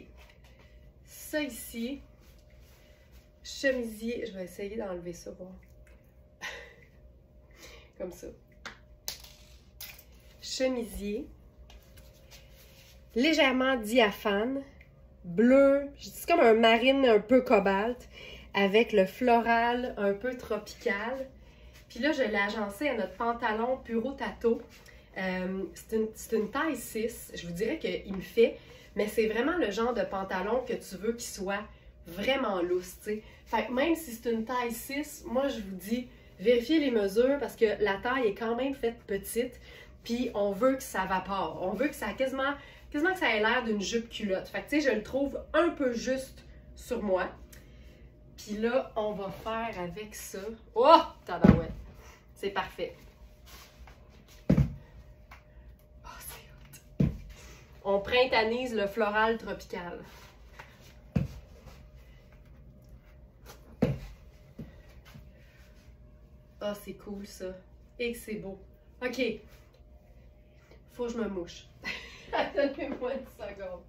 Ça ici. Chemisier, je vais essayer d'enlever ça, bon. Comme ça. Chemisier. Légèrement diaphane. Bleu, c'est comme un marine un peu cobalt. Avec le floral un peu tropical. Puis là, je l'ai agencé à notre pantalon Puro Tato. C'est une taille 6. Je vous dirais qu'il me fait, mais c'est vraiment le genre de pantalon que tu veux qu'il soit vraiment lousse, tu sais. Fait que même si c'est une taille 6, moi je vous dis, vérifiez les mesures parce que la taille est quand même faite petite, puis on veut que ça vapore. On veut que ça quasiment que ça ait l'air d'une jupe culotte. Fait que tu sais, je le trouve un peu juste sur moi. Puis là, on va faire avec ça. Oh, tabarouette! C'est parfait. Oh, c'est hot! On printannise le floral tropical. Ah, c'est cool ça. Et que c'est beau. OK. Faut que je me mouche. Attendez-moi une seconde.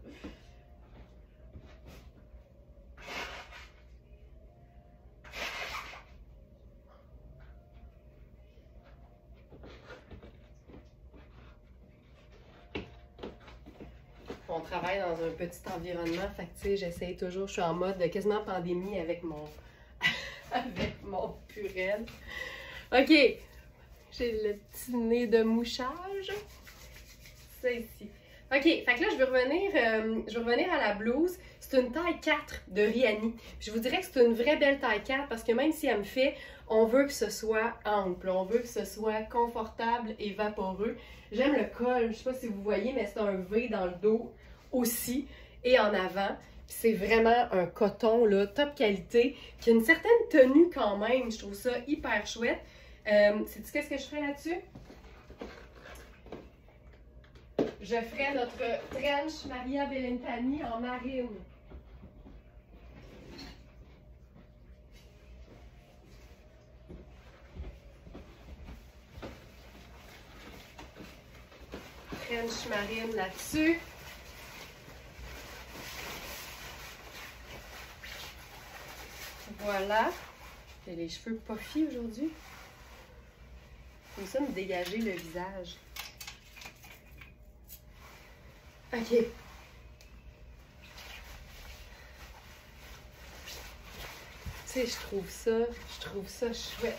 On travaille dans un petit environnement, fait que tu sais, j'essaie toujours, je suis en mode de quasiment pandémie avec mon avec mon purel. OK, j'ai le petit nez de mouchage. Ça ici. OK, fait que là, je vais revenir à la blouse. C'est une taille 4 de Rihanni. Je vous dirais que c'est une vraie belle taille 4 parce que même si elle me fait, on veut que ce soit ample, on veut que ce soit confortable et vaporeux. J'aime le col, je sais pas si vous voyez, mais c'est un V dans le dos aussi et en avant. C'est vraiment un coton, là, top qualité, qui a une certaine tenue quand même. Je trouve ça hyper chouette. Sais-tu qu'est-ce que je ferais là-dessus? Je ferai notre trench Maria Bellintani en marine. Trench marine là-dessus. Voilà. J'ai les cheveux puffy aujourd'hui. Comme ça, me dégager le visage. OK. Tu sais, je trouve ça chouette.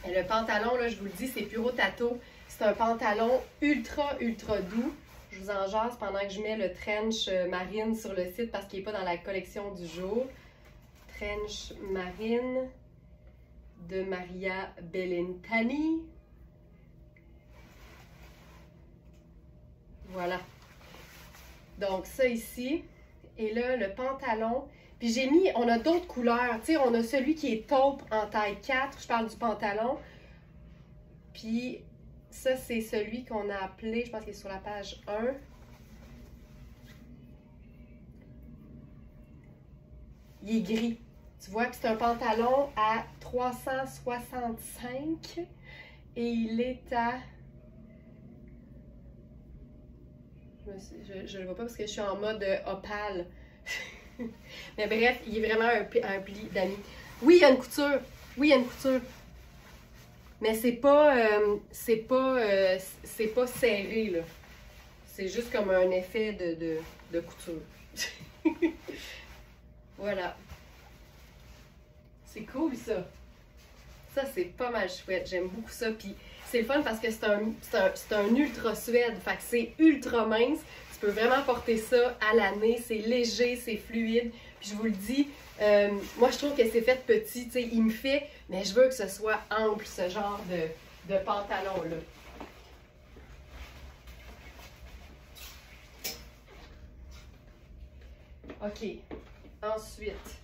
Et le pantalon, là, je vous le dis, c'est Puro Tato. C'est un pantalon ultra, ultra doux. Je vous en jase pendant que je mets le trench marine sur le site parce qu'il n'est pas dans la collection du jour. Trench marine de Maria Bellintani. Voilà. Donc ça ici. Et là, le pantalon. Puis j'ai mis, on a d'autres couleurs. Tu sais, on a celui qui est taupe en taille 4. Je parle du pantalon. Puis ça, c'est celui qu'on a appelé, je pense qu'il est sur la page 1. Il est gris. Tu vois, puis c'est un pantalon à 365 et il est à... Je le vois pas parce que je suis en mode opale. Mais bref, il est vraiment un pli d'amis. Oui, il y a une couture. Oui, il y a une couture. Mais c'est pas serré, là. C'est juste comme un effet de couture. Voilà. C'est cool, ça. Ça, c'est pas mal chouette. J'aime beaucoup ça. Puis c'est le fun parce que c'est un ultra suède. Fait que c'est ultra mince. Tu peux vraiment porter ça à l'année. C'est léger, c'est fluide. Puis je vous le dis, moi, je trouve que c'est fait petit. Tu sais, il me fait, mais je veux que ce soit ample, ce genre de pantalon-là. OK. Ensuite...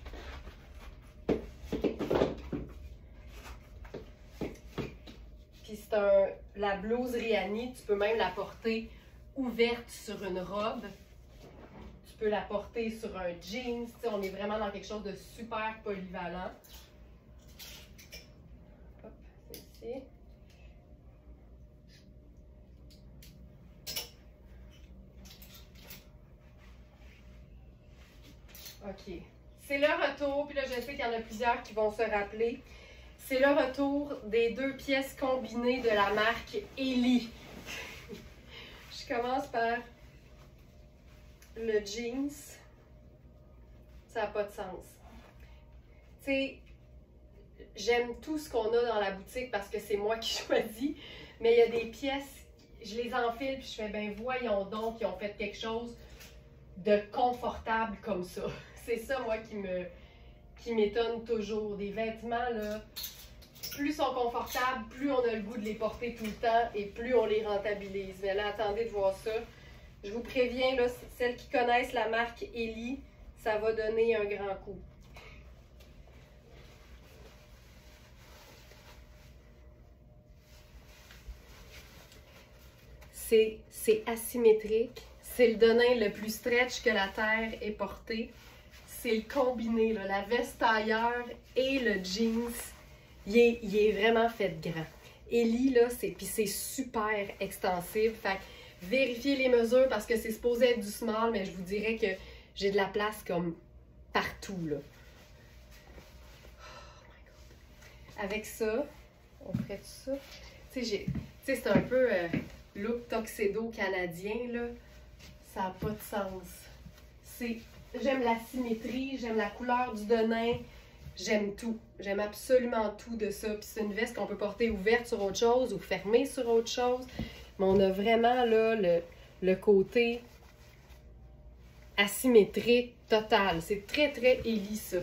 Puis c'est la blouse Rihanni, tu peux même la porter ouverte sur une robe. Tu peux la porter sur un jeans. Tu sais, on est vraiment dans quelque chose de super polyvalent. Hop, c'est ici. OK. C'est le retour, puis là je sais qu'il y en a plusieurs qui vont se rappeler. C'est le retour des 2 pièces combinées de la marque Ellie. Je commence par le jeans. Ça n'a pas de sens. Tu sais, j'aime tout ce qu'on a dans la boutique parce que c'est moi qui choisis, mais il y a des pièces, je les enfile puis je fais, ben voyons donc, ils ont fait quelque chose de confortable comme ça. C'est ça, moi, qui m'étonne toujours. Des vêtements, là, plus ils sont confortables, plus on a le goût de les porter tout le temps et plus on les rentabilise. Mais là, attendez de voir ça. Je vous préviens, là, celles qui connaissent la marque Ellie, ça va donner un grand coup. C'est asymétrique. C'est le denim le plus stretch que la terre ait porté. C'est le combiné, là, la veste tailleur et le jeans. Il est vraiment fait grand. Ellie, là, puis c'est super extensible. Fait que vérifiez les mesures parce que c'est supposé être du small, mais je vous dirais que j'ai de la place comme partout, là. Oh my God. Avec ça, on ferait tout ça. Tu sais, c'est un peu look tuxedo canadien, là. Ça n'a pas de sens. J'aime la symétrie, j'aime la couleur du denim, j'aime tout. J'aime absolument tout de ça. Puis c'est une veste qu'on peut porter ouverte sur autre chose ou fermée sur autre chose. Mais on a vraiment là le côté asymétrique total. C'est très, très Ellie, ça.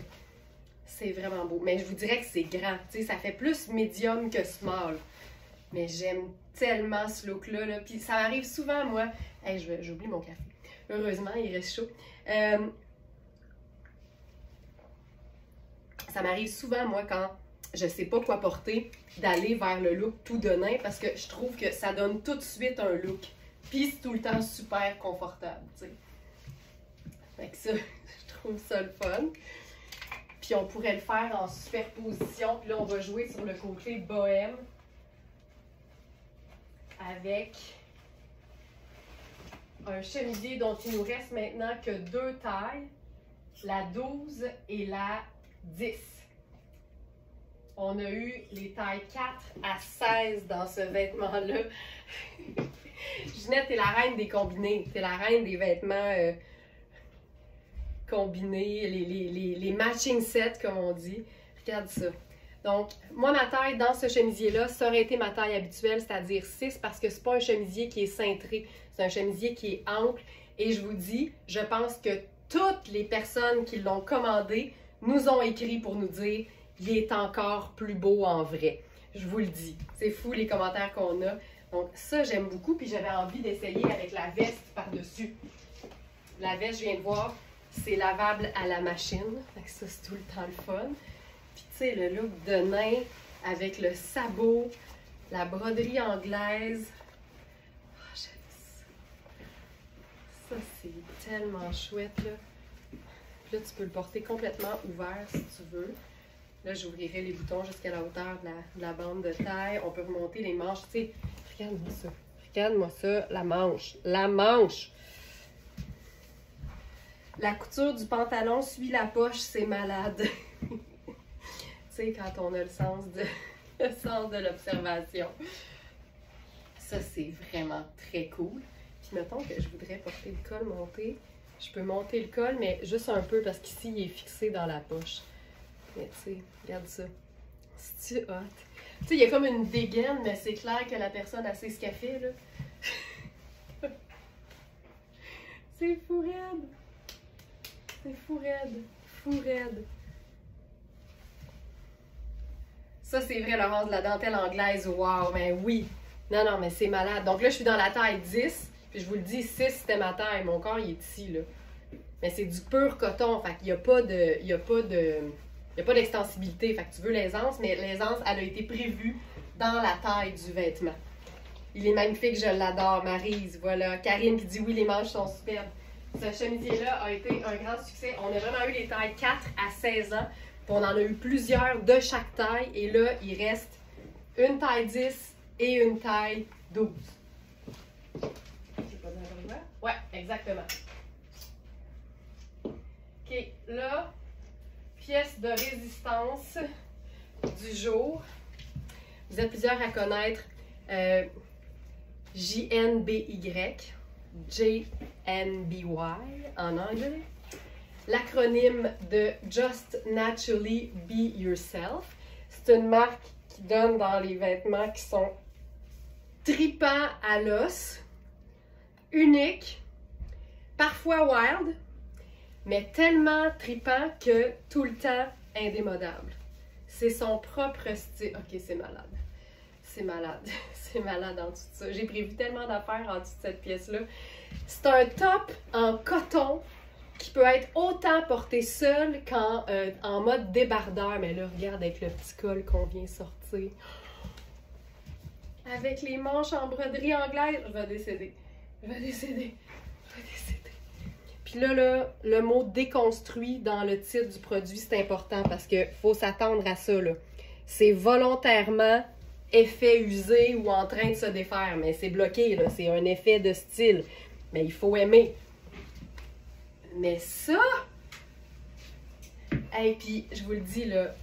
C'est vraiment beau. Mais je vous dirais que c'est grand. Tu sais, ça fait plus médium que small. Mais j'aime tellement ce look-là. Là. Puis ça m'arrive souvent, moi. Hey, j'oublie mon café. Heureusement, il reste chaud. Ça m'arrive souvent, moi, quand je sais pas quoi porter, d'aller vers le look tout denim parce que je trouve que ça donne tout de suite un look. Puis c'est tout le temps super confortable, tu sais. Fait que ça, je trouve ça le fun. Puis on pourrait le faire en superposition. Puis là, on va jouer sur le côté bohème avec un chemisier dont il nous reste maintenant que 2 tailles, la 12 et la 10. On a eu les tailles 4 à 16 dans ce vêtement-là. Ginette, t'es la reine des combinés. T'es la reine des vêtements combinés, les matching sets, comme on dit. Regarde ça. Donc, moi, ma taille dans ce chemisier-là, ça aurait été ma taille habituelle, c'est-à-dire 6, parce que c'est pas un chemisier qui est cintré. C'est un chemisier qui est ample. Et je vous dis, je pense que toutes les personnes qui l'ont commandé nous ont écrit pour nous dire il est encore plus beau en vrai. Je vous le dis. C'est fou les commentaires qu'on a. Donc ça, j'aime beaucoup. Puis j'avais envie d'essayer avec la veste par-dessus. La veste, je viens de voir, c'est lavable à la machine. Fait que ça, c'est tout le temps le fun. Puis tu sais, le look de nain avec le sabot, la broderie anglaise. Oh, j'aime ça. Ça, c'est tellement chouette, là. Puis là, tu peux le porter complètement ouvert si tu veux. Là, j'ouvrirai les boutons jusqu'à la hauteur de la bande de taille. On peut remonter les manches. Tu sais, regarde-moi ça. Regarde-moi ça, la manche. La manche! La couture du pantalon suit la poche, c'est malade. Tu sais, quand on a le sens de l'observation. Ça, c'est vraiment très cool. Puis mettons que je voudrais porter le col monté. Je peux monter le col, mais juste un peu parce qu'ici, il est fixé dans la poche. Mais tu sais, regarde ça. C'est-tu hot? Tu sais, il y a comme une dégaine, mais c'est clair que la personne a sait ce qu'elle fait, là. C'est fou raide. C'est fou raide. Fou raide. Ça, c'est vrai, Laurence, de la dentelle anglaise. Wow, mais oui. Non, mais c'est malade. Donc là, je suis dans la taille 10. Puis je vous le dis, 6, c'était ma taille. Mon corps, il est ici, là. Mais c'est du pur coton. Fait qu'il n'y a pas de... Il n'y a pas d'extensibilité. Fait que tu veux l'aisance, mais l'aisance, elle a été prévue dans la taille du vêtement. Il est magnifique, je l'adore. Maryse, voilà. Karine qui dit oui, les manches sont superbes. Ce chemisier-là a été un grand succès. On a vraiment eu les tailles 4 à 16 ans. Puis on en a eu plusieurs de chaque taille. Et là, il reste une taille 10 et une taille 12. Ouais, exactement. OK, là, pièce de résistance du jour. Vous êtes plusieurs à connaître JNBY, JNBY en anglais. L'acronyme de Just Naturally Be Yourself. C'est une marque qui donne dans les vêtements qui sont tripants à l'os, uniques, parfois wild, mais tellement tripants que tout le temps indémodable. C'est son propre style. Ok, c'est malade. C'est malade. C'est malade en dessous de ça. J'ai prévu tellement d'affaires en dessous de cette pièce-là. C'est un top en coton qui peut être autant porté seul qu'en mode débardeur. Mais là, regarde avec le petit col qu'on vient sortir. Avec les manches en broderie anglaise. Je vais décéder. Je vais décéder. Je vais décéder. Puis là, le mot déconstruit dans le titre du produit, c'est important parce qu'il faut s'attendre à ça, là. C'est volontairement effet usé ou en train de se défaire, mais c'est bloqué, là. C'est un effet de style. Mais il faut aimer. Mais ça... Et puis, je vous le dis, là,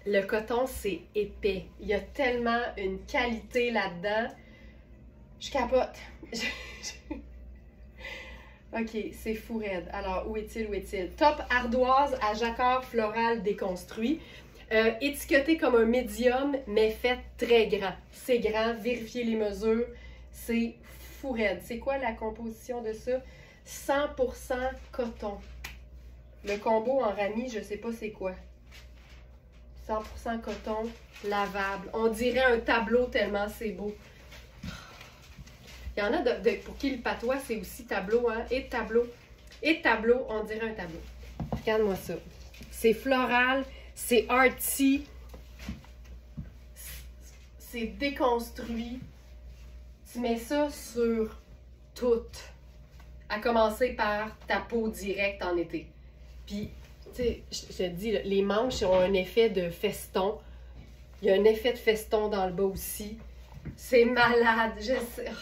le coton, c'est épais. Il y a tellement une qualité là-dedans. Je capote. Ok, c'est fou raide. Alors, où est-il, où est-il? Top ardoise à jacquard floral déconstruit. Étiqueté comme un médium, mais fait très grand. C'est grand, vérifiez les mesures. C'est fou raide. C'est quoi la composition de ça? 100% coton. Le combo en rami, je sais pas c'est quoi. 100% coton, lavable. On dirait un tableau tellement c'est beau. Il y en a pour qui le patois, c'est aussi tableau, hein? Et tableau. Et tableau, on dirait un tableau. Regarde-moi ça. C'est floral, c'est artsy. C'est déconstruit. Tu mets ça sur tout. À commencer par ta peau directe en été. Puis, tu sais, je te dis, les manches ont un effet de feston. Il y a un effet de feston dans le bas aussi. C'est malade. Je sais. Oh,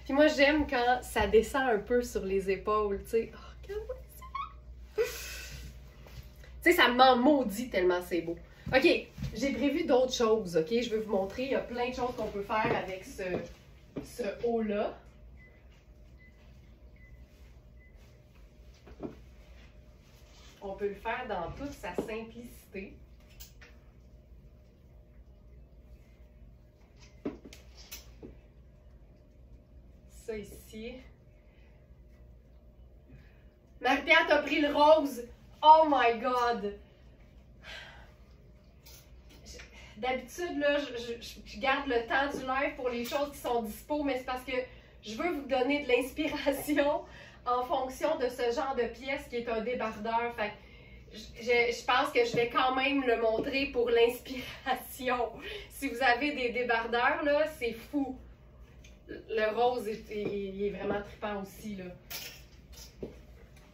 puis moi, j'aime quand ça descend un peu sur les épaules, tu sais. Oh, regarde-moi ça! Tu sais, ça m'en maudit tellement c'est beau. OK, j'ai prévu d'autres choses, OK? Je veux vous montrer, il y a plein de choses qu'on peut faire avec ce haut-là. On peut le faire dans toute sa simplicité. Ça ici. Marie-Pierre, t'as pris le rose. Oh my God! D'habitude, là, je garde le temps du live pour les choses qui sont dispo, mais c'est parce que je veux vous donner de l'inspiration en fonction de ce genre de pièce qui est un débardeur. Fait que je pense que je vais quand même le montrer pour l'inspiration. Si vous avez des débardeurs, là, c'est fou. Le rose, il est vraiment trippant aussi, là.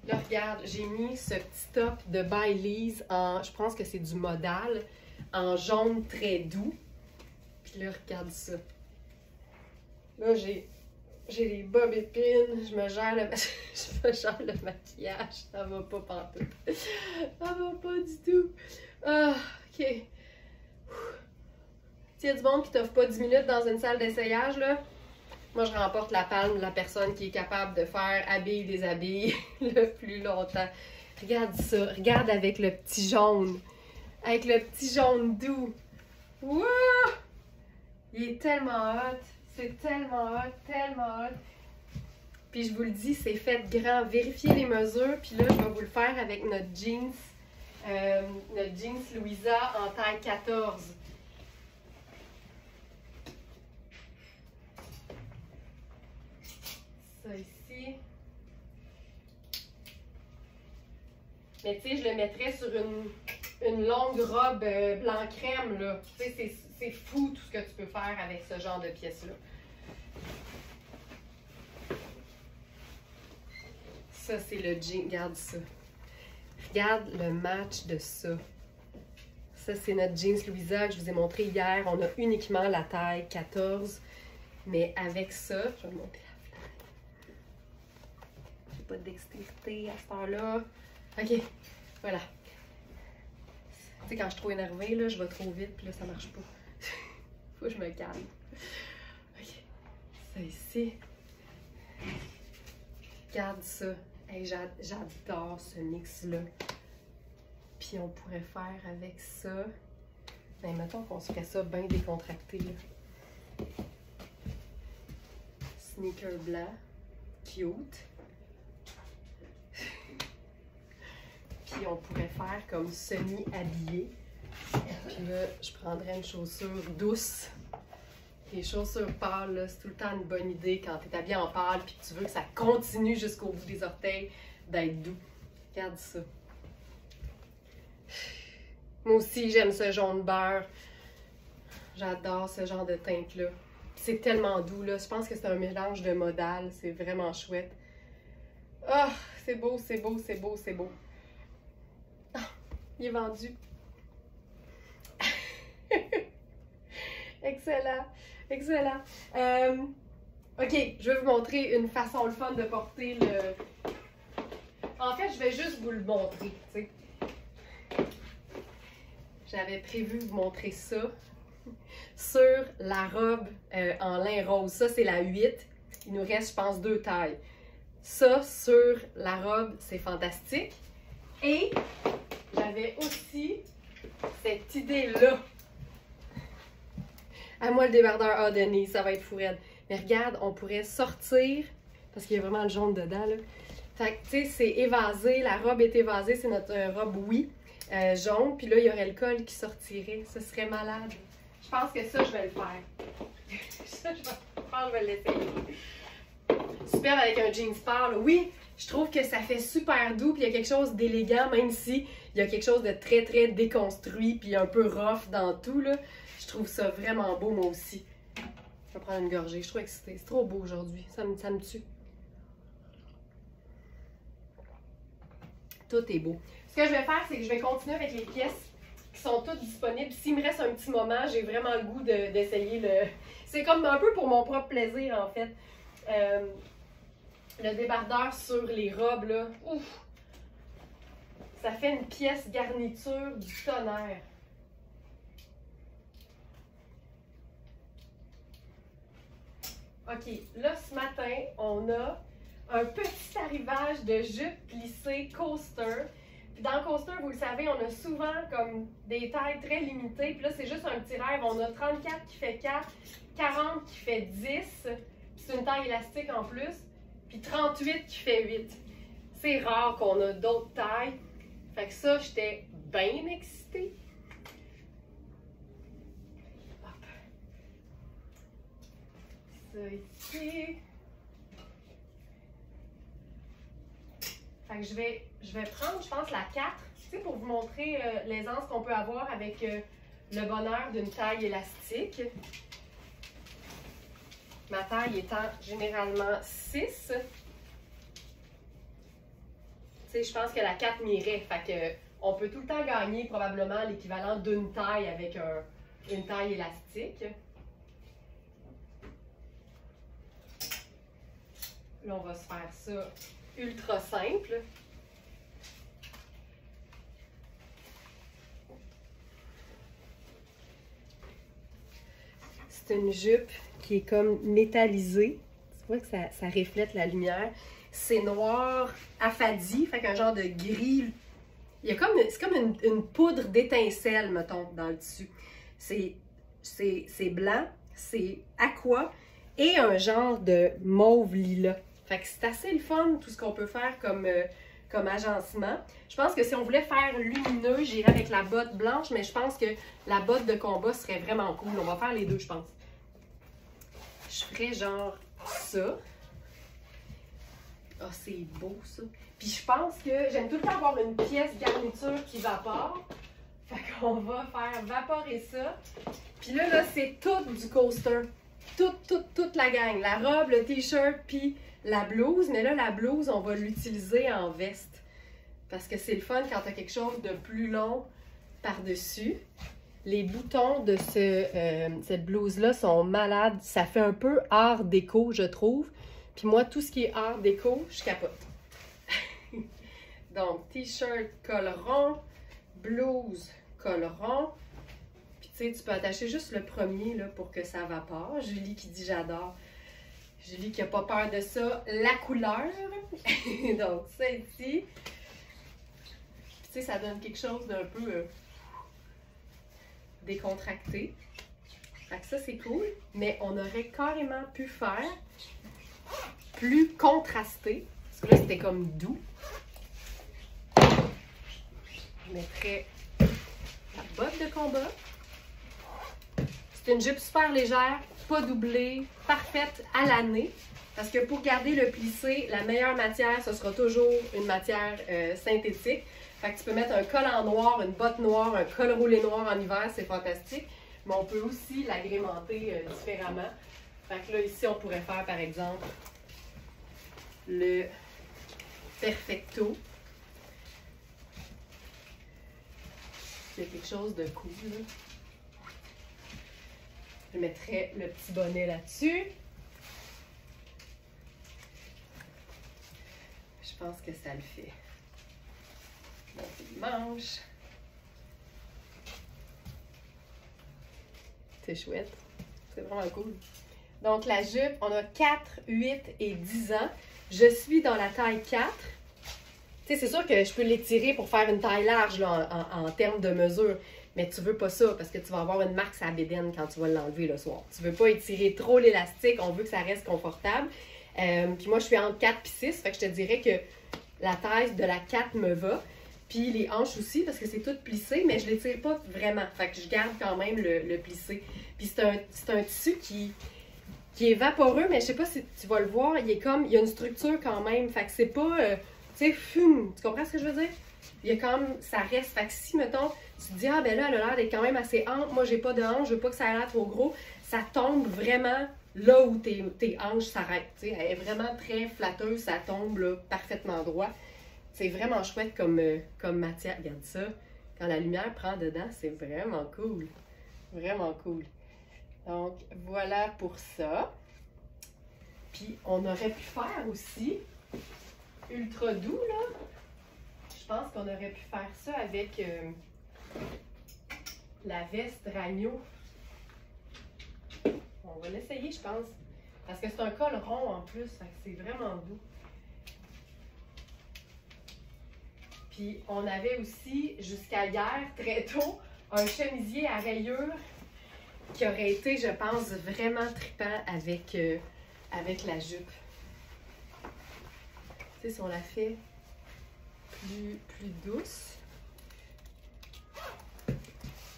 Là, regarde, j'ai mis ce petit top de Baileys en, je pense que c'est du modal, en jaune très doux. Puis là, regarde ça. Là, j'ai les bob épines, je me gère le maquillage. Ça va pas pantoute. Ça va pas du tout. Ah, OK. S'il y a du monde qui t'offre pas 10 minutes dans une salle d'essayage, là, moi, je remporte la palme de la personne qui est capable de faire habille, déshabille le plus longtemps. Regarde ça. Regarde avec le petit jaune. Avec le petit jaune doux. Wouah! Il est tellement hot. C'est tellement hot, tellement hot. Puis je vous le dis, c'est fait grand. Vérifiez les mesures. Puis là, je vais vous le faire avec notre jeans Louisa en taille 14. Ça ici. Mais tu sais, je le mettrais sur une longue robe blanc crème, là. Tu sais, c'est fou tout ce que tu peux faire avec ce genre de pièces-là. Ça, c'est le jean. Regarde ça. Regarde le match de ça. Ça, c'est notre jeans Louisa que je vous ai montré hier. On a uniquement la taille 14. Mais avec ça, je vais vous montrer la flamme. J'ai pas de dextérité à cette heure-là. OK, voilà. Tu sais, quand je suis trop énervée, là, je vais trop vite, puis là, ça marche pas. Faut que je me calme. OK. Ça ici. Regarde ça. Hey, j'adore ce mix-là. Puis on pourrait faire avec ça. Ben, mettons qu'on se ferait ça bien décontracté, là. Sneaker blanc. Cute. Puis on pourrait faire comme semi-habillé. Puis là, je prendrais une chaussure douce. Les chaussures pâles, là, c'est tout le temps une bonne idée quand tu es habillé en pâle puis que tu veux que ça continue jusqu'au bout des orteils d'être doux. Regarde ça. Moi aussi, j'aime ce jaune beurre. J'adore ce genre de teinte-là. C'est tellement doux, là. Je pense que c'est un mélange de modal. C'est vraiment chouette. Ah, oh, c'est beau, c'est beau, c'est beau, c'est beau. Ah, il est vendu. Excellent, excellent. Ok, je vais vous montrer une façon le fun de porter le... En fait, je vais juste vous le montrer, tu sais. J'avais prévu vous montrer ça sur la robe en lin rose. Ça, c'est la 8. Il nous reste, je pense, 2 tailles. Ça, sur la robe, c'est fantastique. Et j'avais aussi cette idée-là. À moi, le débardeur A, Denis, ça va être fou raide. Mais regarde, on pourrait sortir, parce qu'il y a vraiment le jaune dedans, là. Fait que, tu sais, c'est évasé, la robe est évasée, c'est notre robe oui, jaune. Puis là, il y aurait le col qui sortirait. Ce serait malade. Je pense que ça, je vais le faire. Ça, je pense que je vais l'essayer. Super avec un jeans pâle. Oui, je trouve que ça fait super doux, puis il y a quelque chose d'élégant, même si il y a quelque chose de très, très déconstruit, puis un peu rough dans tout, là. Je trouve ça vraiment beau, moi aussi. Je vais prendre une gorgée. Je suis trop excitée. C'est trop beau aujourd'hui. Ça me tue. Tout est beau. Ce que je vais faire, c'est que je vais continuer avec les pièces qui sont toutes disponibles. S'il me reste un petit moment, j'ai vraiment le goût d'essayer le... C'est comme un peu pour mon propre plaisir, en fait. Le débardeur sur les robes, là. Ouf! Ça fait une pièce garniture du tonnerre. OK, là, ce matin, on a un petit arrivage de jupe plissée coaster. Puis dans le coaster, vous le savez, on a souvent comme des tailles très limitées. Puis là, c'est juste un petit rêve. On a 34 qui fait 4, 40 qui fait 10. Puis c'est une taille élastique en plus. Puis 38 qui fait 8. C'est rare qu'on a d'autres tailles. Fait que ça, j'étais bien excitée. Ça ici. Fait que je vais prendre, je pense, la 4, tu sais, pour vous montrer l'aisance qu'on peut avoir avec le bonheur d'une taille élastique. Ma taille étant généralement 6. Tu sais, je pense que la 4 m'irait. Fait que on peut tout le temps gagner probablement l'équivalent d'une taille avec une taille élastique. Là, on va se faire ça ultra simple. C'est une jupe qui est comme métallisée. Tu vois que ça reflète la lumière. C'est noir affadi, fait qu'un genre de gris. Il y a comme, c'est comme une poudre d'étincelle, mettons, dans le dessus. C'est blanc, c'est aqua et un genre de mauve lilas. Fait que c'est assez le fun, tout ce qu'on peut faire comme agencement. Je pense que si on voulait faire lumineux, j'irais avec la botte blanche, mais je pense que la botte de combat serait vraiment cool. On va faire les deux, je pense. Je ferais genre ça. Ah, oh, c'est beau, ça. Puis je pense que j'aime tout le temps avoir une pièce garniture qui vapore. Fait qu'on va faire vaporer ça. Puis là, c'est tout du coaster. Toute la gang. La robe, le t-shirt, puis la blouse. Mais là, la blouse, on va l'utiliser en veste. Parce que c'est le fun quand tu as quelque chose de plus long par-dessus. Les boutons de cette blouse-là sont malades. Ça fait un peu art déco, je trouve. Puis moi, tout ce qui est art déco, je capote. Donc, t-shirt col rond, blouse col rond. Puis tu sais, tu peux attacher juste le premier là, pour que ça vapore. Julie qui dit j'adore. Julie qui n'a pas peur de ça. La couleur. Donc, ça ici. Puis tu sais, ça donne quelque chose d'un peu... décontracté. Fait que ça, c'est cool. Mais on aurait carrément pu faire plus contrasté. Parce que là, c'était comme doux. Je mettrais la botte de combat. C'est une jupe super légère, pas doublée, parfaite à l'année. Parce que pour garder le plissé, la meilleure matière, ce sera toujours une matière synthétique. Fait que tu peux mettre un col en noir, une botte noire, un col roulé noir en hiver, c'est fantastique. Mais on peut aussi l'agrémenter différemment. Fait que là, ici, on pourrait faire, par exemple, le Perfecto. C'est quelque chose de cool, là. Je mettrais le petit bonnet là-dessus. Je pense que ça le fait. Donc, les manches. C'est chouette. C'est vraiment cool. Donc, la jupe, on a 4, 8 et 10 ans. Je suis dans la taille 4. Tu sais, c'est sûr que je peux l'étirer pour faire une taille large là, en termes de mesure. Mais tu veux pas ça parce que tu vas avoir une marque sur la bédaine quand tu vas l'enlever le soir. Tu veux pas étirer trop l'élastique, on veut que ça reste confortable. Puis moi, je suis entre 4 et 6, fait que je te dirais que la taille de la 4 me va. Puis les hanches aussi, parce que c'est tout plissé, mais je l'étire pas vraiment. Fait que je garde quand même le plissé. Puis c'est un tissu qui est vaporeux, mais je sais pas si tu vas le voir, il y a une structure quand même. Fait que c'est pas, tu sais, fume. Tu comprends ce que je veux dire? Il y a quand même, ça reste. Fait que si, mettons, tu te dis, ah ben là, elle a l'air d'être quand même assez ample, moi j'ai pas de hanche, je veux pas que ça ait l'air trop gros, ça tombe vraiment là où tes hanches s'arrêtent. Elle est vraiment très flatteuse, ça tombe là, parfaitement droit. C'est vraiment chouette comme matière. Regarde ça. Quand la lumière prend dedans, c'est vraiment cool. Vraiment cool. Donc, voilà pour ça. Puis, on aurait pu faire aussi ultra doux, là. Je pense qu'on aurait pu faire ça avec la veste Ragno. On va l'essayer, je pense. Parce que c'est un col rond en plus, fait que c'est vraiment doux. Puis, on avait aussi, jusqu'à hier, très tôt, un chemisier à rayures qui aurait été, je pense, vraiment trippant avec la jupe. Tu sais, si on la fait plus douce.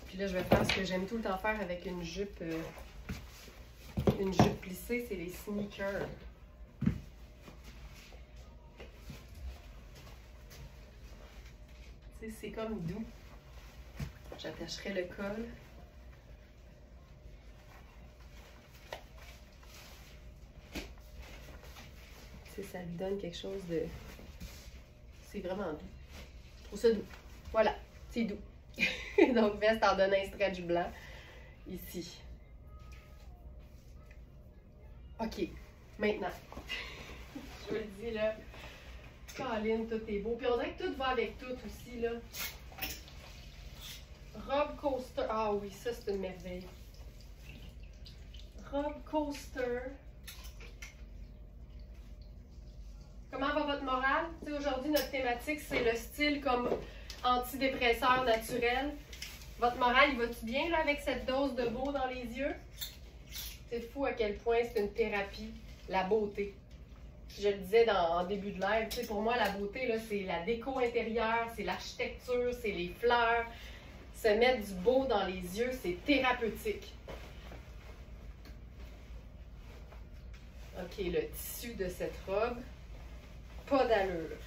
Puis là, je vais faire ce que j'aime tout le temps faire avec une jupe plissée, c'est les sneakers. Tu sais, c'est comme doux. J'attacherai le col. Tu sais, ça lui donne quelque chose de... C'est vraiment doux. Je trouve ça doux. Voilà, c'est doux. Donc, veste en donnant un stretch blanc ici. OK, maintenant. Je vous le dis, là. Caroline, tout est beau. Puis on dirait que tout va avec tout aussi, là. Robe coaster. Ah oui, ça, c'est une merveille. Robe coaster. Comment va votre morale? Aujourd'hui, notre thématique, c'est le style comme antidépresseur naturel. Votre morale, il va-tu bien là, avec cette dose de beau dans les yeux? C'est fou à quel point c'est une thérapie, la beauté. Je le disais en début de live, pour moi, la beauté, c'est la déco intérieure, c'est l'architecture, c'est les fleurs. Se mettre du beau dans les yeux, c'est thérapeutique. OK, le tissu de cette robe, pas d'allure.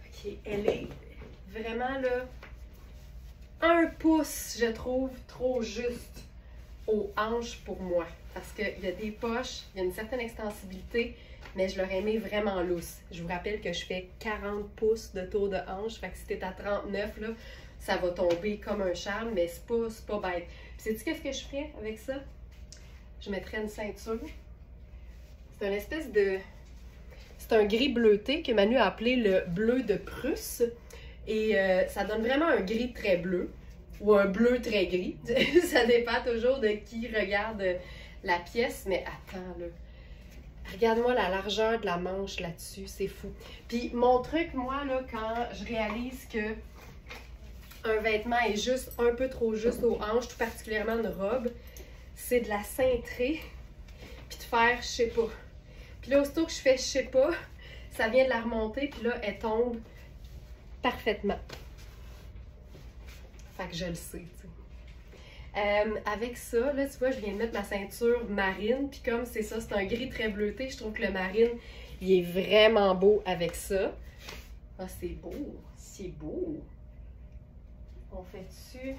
OK, elle est vraiment là, 1 pouce, je trouve, trop juste aux hanches pour moi. Parce qu'il y a des poches, il y a une certaine extensibilité, mais je l'aurais aimé vraiment lousse. Je vous rappelle que je fais 40 pouces de tour de hanche, fait que si t'es à 39, là, ça va tomber comme un charme, mais c'est pas bête. Puis sais-tu qu'est-ce que je ferais avec ça? Je mettrais une ceinture. C'est une espèce de... C'est un gris bleuté que Manu a appelé le bleu de Prusse. Et ça donne vraiment un gris très bleu ou un bleu très gris. Ça dépend toujours de qui regarde la pièce. Mais attends, là. Regarde-moi la largeur de la manche là-dessus, c'est fou. Puis mon truc, moi, là, quand je réalise que un vêtement est juste un peu trop juste aux hanches, tout particulièrement une robe, c'est de la cintrer, puis de faire je sais pas. Puis là, aussitôt que je fais je sais pas, ça vient de la remonter, puis là, elle tombe parfaitement. Fait que je le sais, tu sais. Avec ça, là, tu vois, je viens de mettre ma ceinture marine, puis comme c'est ça, c'est un gris très bleuté, je trouve que le marine, il est vraiment beau avec ça. Ah, c'est beau, c'est beau. On fait dessus.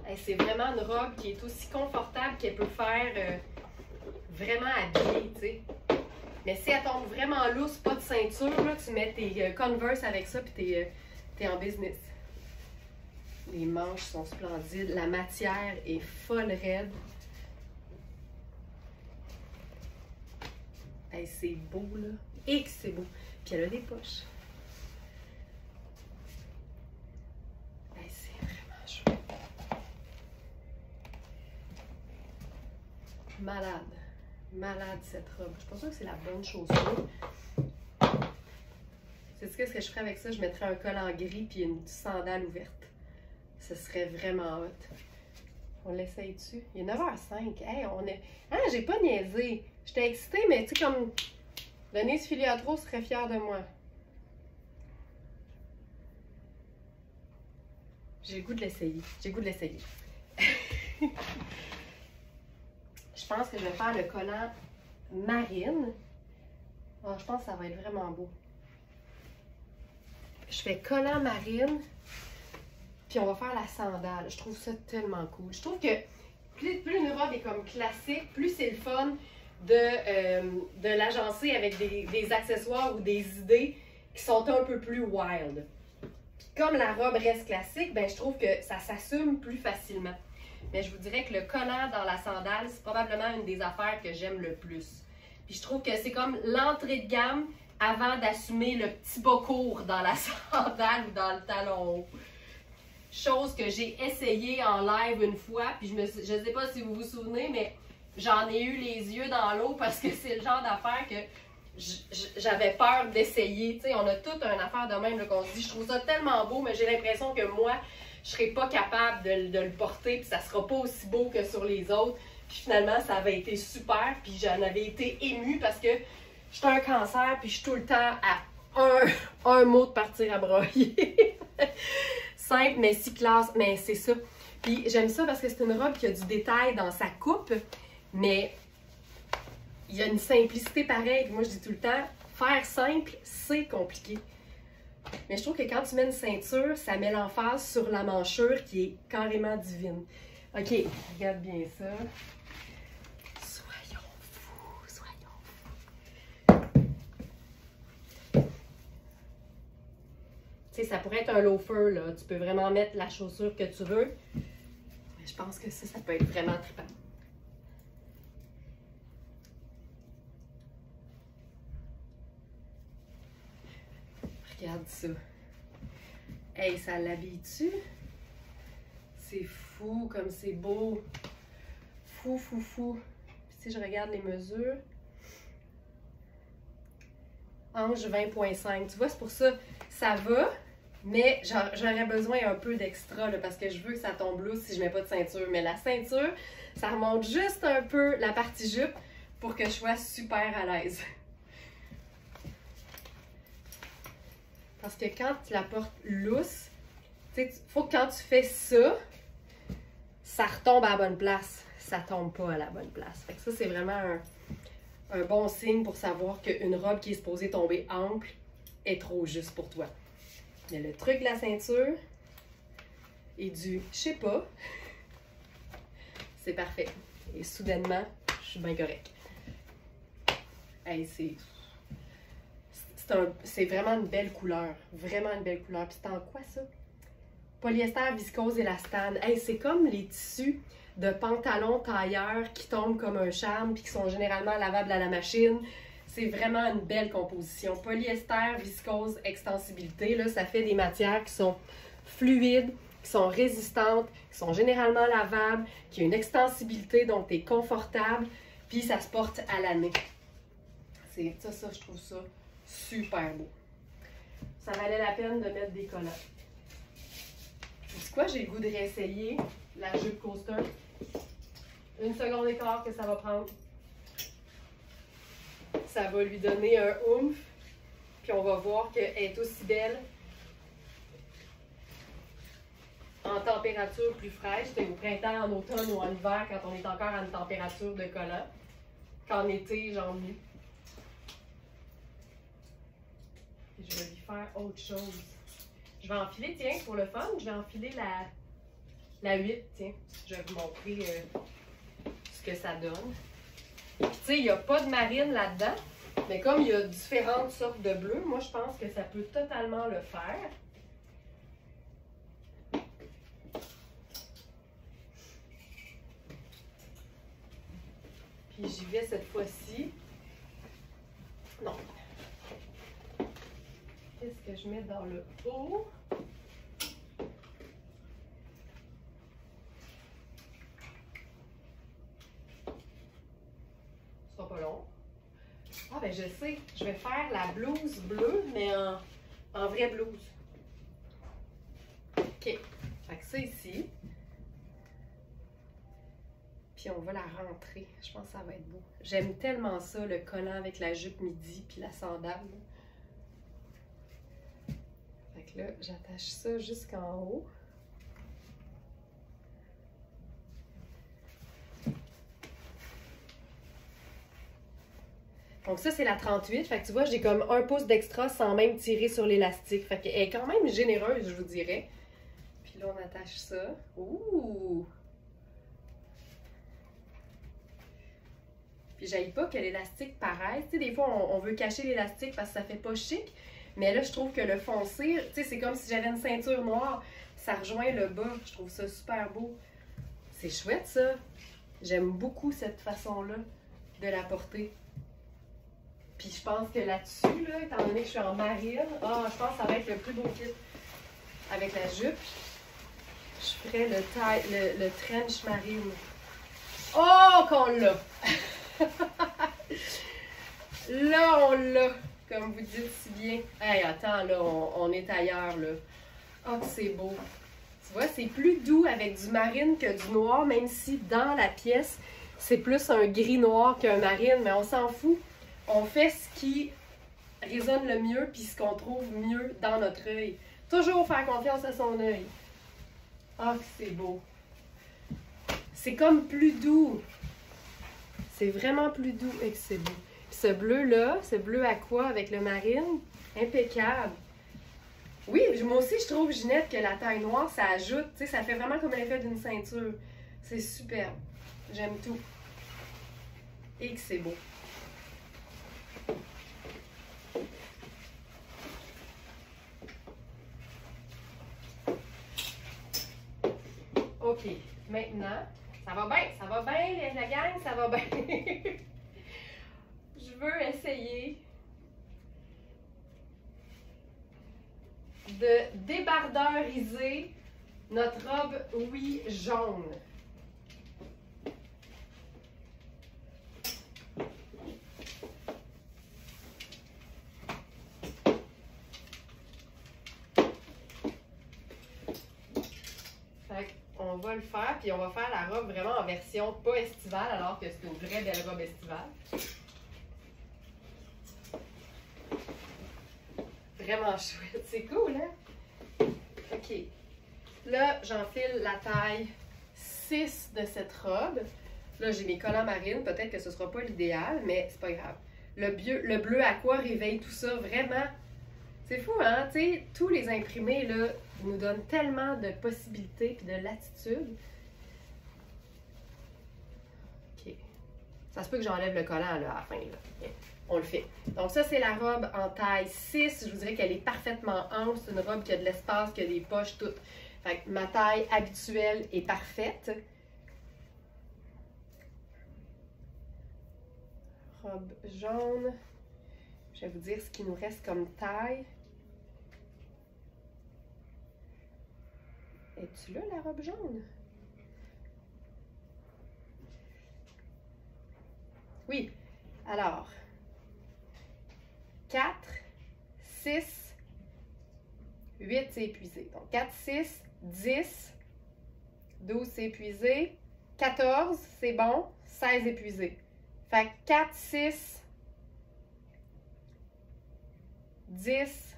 Hey, c'est vraiment une robe qui est aussi confortable qu'elle peut faire vraiment habillée, tu sais. Mais si elle tombe vraiment loose, pas de ceinture, là, tu mets tes Converse avec ça, puis t'es en business. Les manches sont splendides. La matière est folle raide. Hey, c'est beau, là. Et que c'est beau. Puis elle a des poches. Hey, c'est vraiment chouette. Malade. Malade, cette robe. Je suis pas sûre que c'est la bonne chaussure. Sais-tu qu'est-ce que je ferais avec ça? Je mettrais un col en gris puis une sandale ouverte. Ce serait vraiment hot. On l'essaye dessus. Il est 9h05. Hey, on est... Ah, j'ai pas niaisé. J'étais excitée, mais tu sais, comme... Denise Filiatro serait fière de moi. J'ai le goût de l'essayer. J'ai le goût de l'essayer. Je pense que je vais faire le collant marine. Oh, je pense que ça va être vraiment beau. Je fais collant marine. Puis on va faire la sandale. Je trouve ça tellement cool. Je trouve que plus une robe est comme classique, plus c'est le fun de l'agencer avec des accessoires ou des idées qui sont un peu plus wild. Puis comme la robe reste classique, ben je trouve que ça s'assume plus facilement. Mais je vous dirais que le collant dans la sandale, c'est probablement une des affaires que j'aime le plus. Puis je trouve que c'est comme l'entrée de gamme avant d'assumer le petit bas court dans la sandale ou dans le talon haut. Chose que j'ai essayé en live une fois, puis je sais pas si vous vous souvenez, mais j'en ai eu les yeux dans l'eau parce que c'est le genre d'affaire que j'avais peur d'essayer. Tu sais, on a toute une affaire de même qu'on se dit, je trouve ça tellement beau, mais j'ai l'impression que moi, je serais pas capable de le porter, puis ça sera pas aussi beau que sur les autres. Puis finalement, ça avait été super, puis j'en avais été émue parce que j'étais un cancer, puis je suis tout le temps à un mot de partir à broyer. Simple, mais si classe, mais c'est ça. Puis j'aime ça parce que c'est une robe qui a du détail dans sa coupe, mais il y a une simplicité pareille. Moi, je dis tout le temps, faire simple, c'est compliqué. Mais je trouve que quand tu mets une ceinture, ça met l'emphase sur la manchure qui est carrément divine. OK, regarde bien ça. Soyons fous, soyons fous. Tu sais, ça pourrait être un loafer, là. Tu peux vraiment mettre la chaussure que tu veux. Mais je pense que ça peut être vraiment trippant. Regarde ça. Hey, ça l'habille-tu? C'est fou comme c'est beau. Fou, fou, fou. Puis si je regarde les mesures... Hanche 20.5. Tu vois, c'est pour ça, ça va, mais j'aurais besoin un peu d'extra parce que je veux que ça tombe loose si je mets pas de ceinture. Mais la ceinture, ça remonte juste un peu la partie jupe pour que je sois super à l'aise. Parce que quand tu la portes loose, il faut que quand tu fais ça, ça retombe à la bonne place. Ça tombe pas à la bonne place. Fait que ça, c'est vraiment un bon signe pour savoir qu'une robe qui est supposée tomber ample est trop juste pour toi. Mais le truc de la ceinture et du je sais pas, c'est parfait. Et soudainement, je suis bien correcte. Hey, c'est vraiment une belle couleur. Vraiment une belle couleur. Puis c'est en quoi ça? Polyester, viscose, élastane. Hey, c'est comme les tissus de pantalons tailleurs qui tombent comme un charme puis qui sont généralement lavables à la machine. C'est vraiment une belle composition. Polyester, viscose, extensibilité, là, ça fait des matières qui sont fluides, qui sont résistantes, qui sont généralement lavables, qui ont une extensibilité, donc tu es confortable, puis ça se porte à l'année. C'est ça, je trouve ça super beau. Ça valait la peine de mettre des collants. C'est quoi, j'ai le goût de réessayer la jupe coaster. 1 seconde et quart que ça va prendre. Ça va lui donner un oomph. Puis on va voir qu'elle est aussi belle en température plus fraîche. C'est au printemps, en automne ou en hiver quand on est encore à une température de collant. Qu'en été, j'en ai. Puis je vais lui faire autre chose. Je vais enfiler, tiens, pour le fun, je vais enfiler la 8, tiens. Je vais vous montrer ce que ça donne. Puis tu sais, il n'y a pas de marine là-dedans, mais comme il y a différentes sortes de bleus, moi je pense que ça peut totalement le faire. Puis j'y vais cette fois-ci. Non. Qu'est-ce que je mets dans le haut? Ce sera pas long. Ah ben je sais, je vais faire la blouse bleue, mais en vraie blouse. OK. Fait que ça ici. Puis on va la rentrer. Je pense que ça va être beau. J'aime tellement ça, le collant avec la jupe midi puis la sandale. Fait que là, j'attache ça jusqu'en haut. Donc ça, c'est la 38. Fait que tu vois, j'ai comme 1 pouce d'extra sans même tirer sur l'élastique. Fait qu'elle est quand même généreuse, je vous dirais. Puis là, on attache ça. Ouh! Puis j'aille pas que l'élastique paraisse. Tu sais, des fois, on veut cacher l'élastique parce que ça fait pas chic. Mais là, je trouve que le foncé, tu sais, c'est comme si j'avais une ceinture noire. Ça rejoint le bas. Je trouve ça super beau. C'est chouette, ça. J'aime beaucoup cette façon-là de la porter. Puis je pense que là-dessus, là, étant donné que je suis en marine, je pense que ça va être le plus beau kit. Avec la jupe, je ferais le trench marine. Oh, qu'on l'a! Là, on l'a, comme vous dites si bien. Hey, attends, là, on est ailleurs, là. Oh, que c'est beau. Tu vois, c'est plus doux avec du marine que du noir, même si dans la pièce, c'est plus un gris noir qu'un marine, mais on s'en fout. On fait ce qui résonne le mieux, puis ce qu'on trouve mieux dans notre œil. Toujours faire confiance à son œil. Ah, que c'est beau. C'est comme plus doux. C'est vraiment plus doux et que c'est beau. Puis ce bleu-là, ce bleu aqua avec le marine, impeccable. Oui, moi aussi, je trouve, Ginette, que la taille noire, ça ajoute, tu sais, ça fait vraiment comme l'effet d'une ceinture. C'est superbe. J'aime tout. Et que c'est beau. OK. Maintenant, ça va bien, la gang, ça va bien. Je veux essayer de débardeuriser notre robe oui jaune. On va le faire, puis on va faire la robe vraiment en version pas estivale, alors que c'est une vraie belle robe estivale. Vraiment chouette, c'est cool, hein? OK. Là, j'enfile la taille 6 de cette robe. Là, j'ai mes collants marines, peut-être que ce sera pas l'idéal, mais c'est pas grave. Le bleu aqua réveille tout ça, vraiment. C'est fou, hein? Tu sais, tous les imprimés, là, nous donnent tellement de possibilités et de latitude. OK. Ça se peut que j'enlève le collant, là, à la fin, là. Okay. On le fait. Donc ça, c'est la robe en taille 6. Je vous dirais qu'elle est parfaitement ample. C'est une robe qui a de l'espace, qui a des poches, toutes. Fait que ma taille habituelle est parfaite. Robe jaune. Je vais vous dire ce qui nous reste comme taille. Es-tu là, la robe jaune? Oui. Alors, 4, 6, 8, c'est épuisé. Donc, 4, 6, 10, 12, c'est épuisé. 14, c'est bon. 16, épuisé. Fait que 4, 6, 10,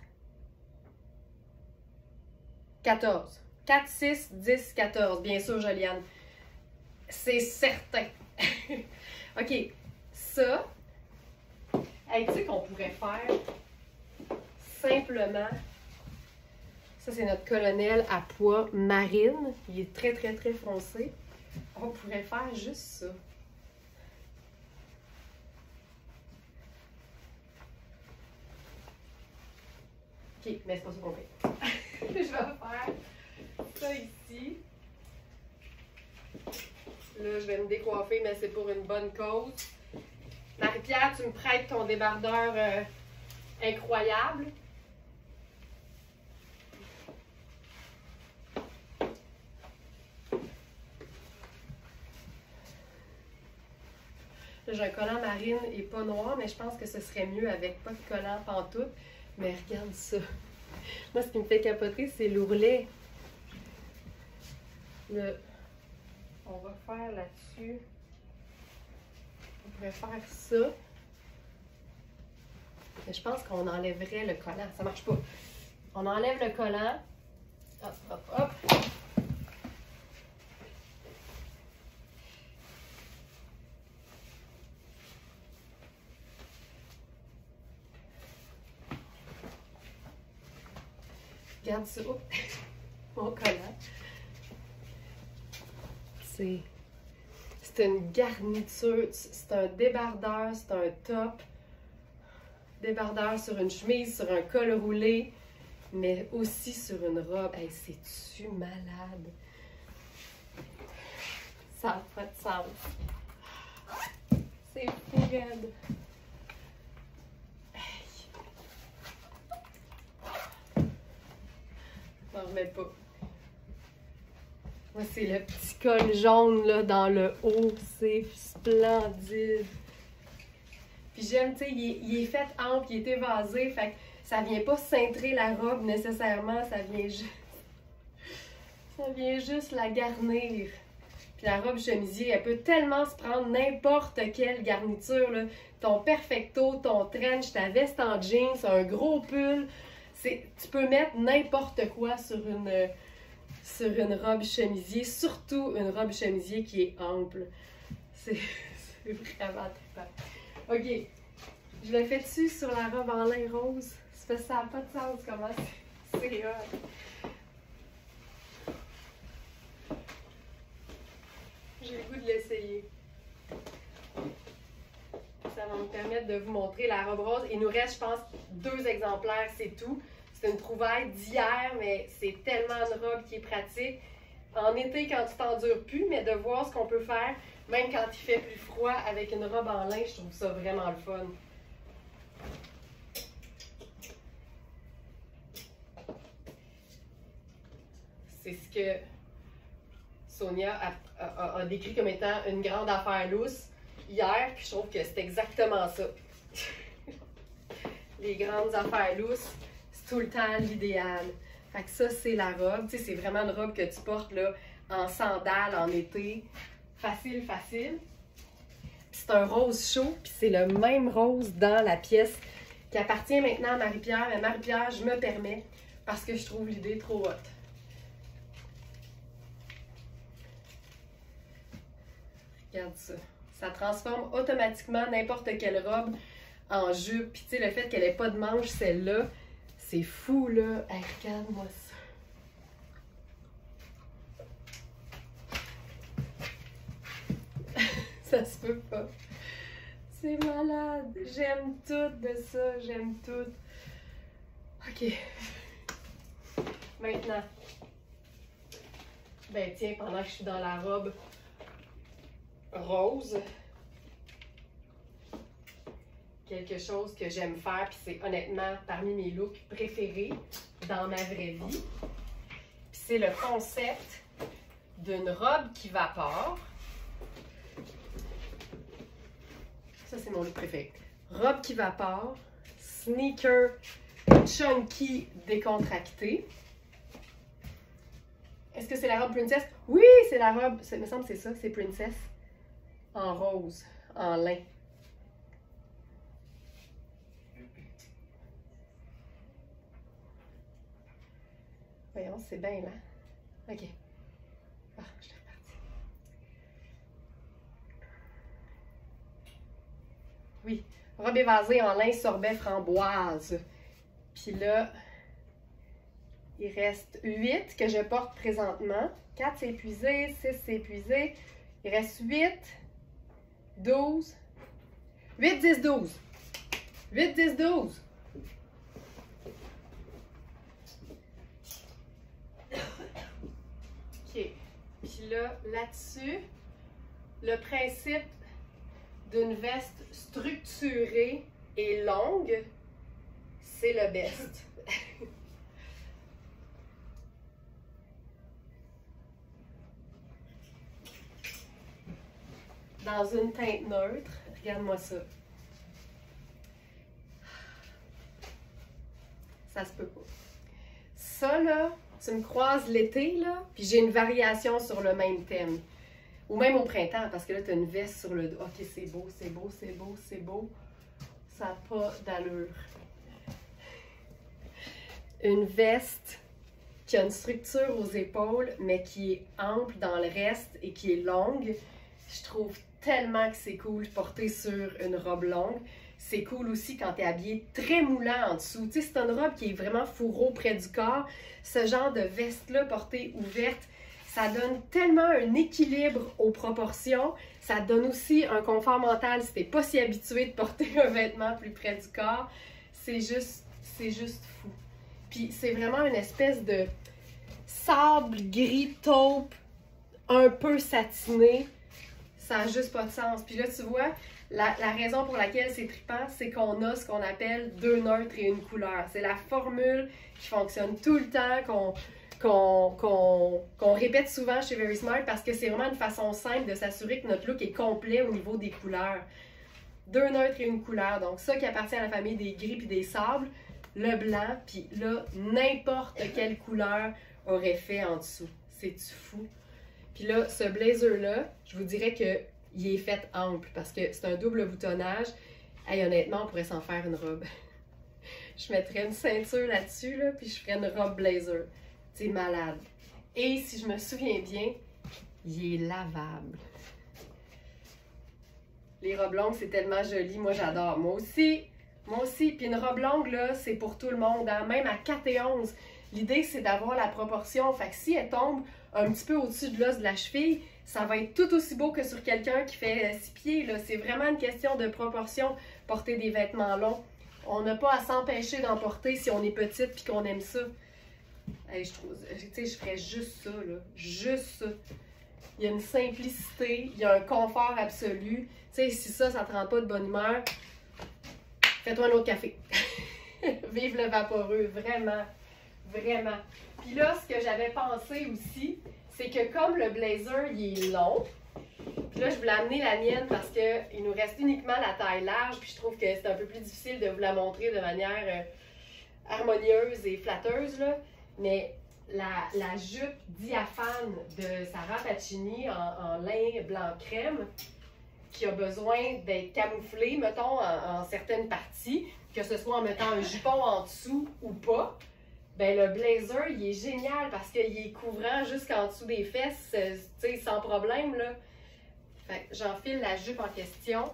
14. 4, 6, 10, 14. Bien sûr, Joliane. C'est certain. OK. Ça, hey, tu sais qu'on pourrait faire simplement... Ça, c'est notre colonel à pois marine. Il est très, très, très foncé. On pourrait faire juste ça. OK, mais c'est pas ça qu'on fait. Je vais faire ça ici. Là, je vais me décoiffer, mais c'est pour une bonne cause. Marie-Pierre, tu me prêtes ton débardeur incroyable. J'ai un collant marine et pas noir, mais je pense que ce serait mieux avec pas de collant pantoute. Mais regarde ça. Moi, ce qui me fait capoter, c'est l'ourlet. On va faire là-dessus. On pourrait faire ça. Mais je pense qu'on enlèverait le collant. Ça marche pas. On enlève le collant. Hop, hop, hop. Regarde ça. Oups. Mon collant. C'est une garniture. C'est un débardeur. C'est un top. Débardeur sur une chemise, sur un col roulé, mais aussi sur une robe. Hey, c'est-tu malade? Ça n'a pas de sens. C'est fou, raide. Hey. J'en remets pas. Moi, c'est le petit col jaune là, dans le haut. C'est splendide. Puis j'aime, tu sais, il est fait ample, il est évasé, fait que ça vient pas cintrer la robe nécessairement, ça vient juste la garnir. Puis la robe chemisier, elle peut tellement se prendre n'importe quelle garniture, là. Ton perfecto, ton trench, ta veste en jeans, un gros pull. Tu peux mettre n'importe quoi sur une robe chemisier, surtout une robe chemisier qui est ample. C'est vraiment trippant. OK, je le fais dessus sur la robe en lin rose. Ça n'a pas de sens comment c'est hot. J'ai le goût de l'essayer. Ça va me permettre de vous montrer la robe rose. Il nous reste, je pense, 2 exemplaires, c'est tout. C'est une trouvaille d'hier, mais c'est tellement une robe qui est pratique. En été, quand tu t'endures plus, mais de voir ce qu'on peut faire, même quand il fait plus froid, avec une robe en lin, je trouve ça vraiment le fun. C'est ce que Sonia a décrit comme étant une grande affaire lousse hier, puis je trouve que c'est exactement ça. Les grandes affaires lousses, c'est tout le temps l'idéal. Fait que ça, c'est la robe. Tu sais, c'est vraiment une robe que tu portes là, en sandales en été. Facile, facile. Puis c'est un rose chaud, puis c'est le même rose dans la pièce qui appartient maintenant à Marie-Pierre. Mais Marie-Pierre, je me permets parce que je trouve l'idée trop haute. Regarde ça. Ça transforme automatiquement n'importe quelle robe en jupe. Puis tu sais, le fait qu'elle n'ait pas de manche, celle-là, c'est fou, là. Hey, regarde-moi ça. Ça se peut pas. C'est malade. J'aime tout de ça. J'aime tout. OK. Maintenant. Ben tiens, pendant que je suis dans la robe rose, quelque chose que j'aime faire, puis c'est honnêtement parmi mes looks préférés dans ma vraie vie. Puis Puis c'est le concept d'une robe qui vapore. Ça, c'est mon look préféré. Robe qui vapore, sneaker chunky décontracté. Est-ce que c'est la robe Princess? Oui, c'est la robe, il me semble que c'est ça, c'est Princess. En rose, en lin. Voyons, c'est bien là. OK. Ah, je suis repartie. Oui, robe évasée en lin sorbet framboise. Puis là, il reste 8 que je porte présentement. 4 c'est épuisé, 6 c'est épuisé. Il reste 8, 12, 8, 10, 12. 8, 10, 12. OK. Puis là, là-dessus, le principe d'une veste structurée et longue, c'est le best. Dans une teinte neutre, regarde-moi ça. Ça se peut pas. Ça, là, tu me croises l'été, là, puis j'ai une variation sur le même thème. Ou même au printemps, parce que là, tu as une veste sur le dos. OK, c'est beau, c'est beau, c'est beau, c'est beau. Ça n'a pas d'allure. Une veste qui a une structure aux épaules, mais qui est ample dans le reste et qui est longue. Je trouve tellement que c'est cool de porter sur une robe longue. C'est cool aussi quand tu es habillé très moulant en dessous. Tu sais, c'est une robe qui est vraiment fourreau près du corps. Ce genre de veste-là portée ouverte, ça donne tellement un équilibre aux proportions. Ça donne aussi un confort mental si tu n'es pas si habitué de porter un vêtement plus près du corps. C'est juste fou. Puis c'est vraiment une espèce de sable gris taupe, un peu satiné. Ça n'a juste pas de sens. Puis là, tu vois, la raison pour laquelle c'est trippant, c'est qu'on a ce qu'on appelle 2 neutres et une couleur. C'est la formule qui fonctionne tout le temps, qu'on répète souvent chez Very Smart parce que c'est vraiment une façon simple de s'assurer que notre look est complet au niveau des couleurs. 2 neutres et une couleur. Donc ça qui appartient à la famille des gris puis des sables, le blanc, puis là, n'importe quelle couleur aurait fait en dessous. C'est-tu fou? Puis là, ce blazer-là, je vous dirais qu'il est fait ample parce que c'est un double boutonnage. Hey, honnêtement, on pourrait s'en faire une robe. Je mettrais une ceinture là-dessus, là, puis je ferais une robe blazer. C'est malade. Et si je me souviens bien, il est lavable. Les robes longues, c'est tellement joli. Moi, j'adore. Moi aussi. Moi aussi. Puis une robe longue, là, c'est pour tout le monde. Hein? Même à 4 et 11. L'idée, c'est d'avoir la proportion. Fait que si elle tombe un petit peu au-dessus de l'os de la cheville, ça va être tout aussi beau que sur quelqu'un qui fait 6 pieds. C'est vraiment une question de proportion, porter des vêtements longs. On n'a pas à s'empêcher d'en porter si on est petite et qu'on aime ça. Hey, je ferais juste ça, là. Juste ça. Il y a une simplicité, il y a un confort absolu. Tu sais, si ça te rend pas de bonne humeur, fais-toi un autre café. Vive le vaporeux, vraiment, vraiment. Puis là, ce que j'avais pensé aussi, c'est que comme le blazer, il est long, puis là, je voulais amener la mienne parce qu'il nous reste uniquement la taille large, puis je trouve que c'est un peu plus difficile de vous la montrer de manière harmonieuse et flatteuse, là. Mais la jupe diaphane de Sarah Pacini en lin blanc crème, qui a besoin d'être camouflée, mettons, en certaines parties, que ce soit en mettant un jupon en dessous ou pas, ben le blazer, il est génial parce qu'il est couvrant jusqu'en dessous des fesses, tu sais, sans problème, là. Fait que j'enfile la jupe en question.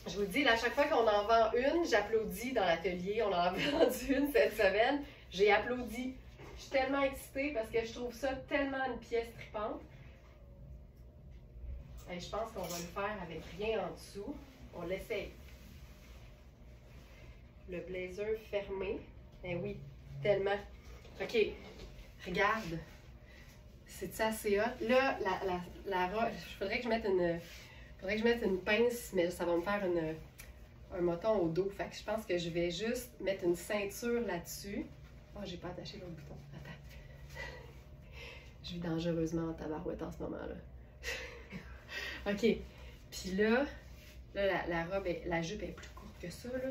Je vous dis, là, à chaque fois qu'on en vend une, j'applaudis dans l'atelier. On en a vendu une cette semaine. J'ai applaudi. Je suis tellement excitée parce que je trouve ça tellement une pièce trippante. Et je pense qu'on va le faire avec rien en dessous. On l'essaye. Le blazer fermé. Ben oui, tellement. OK, regarde. C'est-tu assez hot? Là, la robe, il faudrait que je mette une pince, mais ça va me faire un moton au dos. Fait que je pense que je vais juste mettre une ceinture là-dessus. Oh, j'ai pas attaché l'autre bouton. Attends. Je vis dangereusement en tabarouette en ce moment-là. OK. Puis là la robe, la jupe est plus courte que ça, là.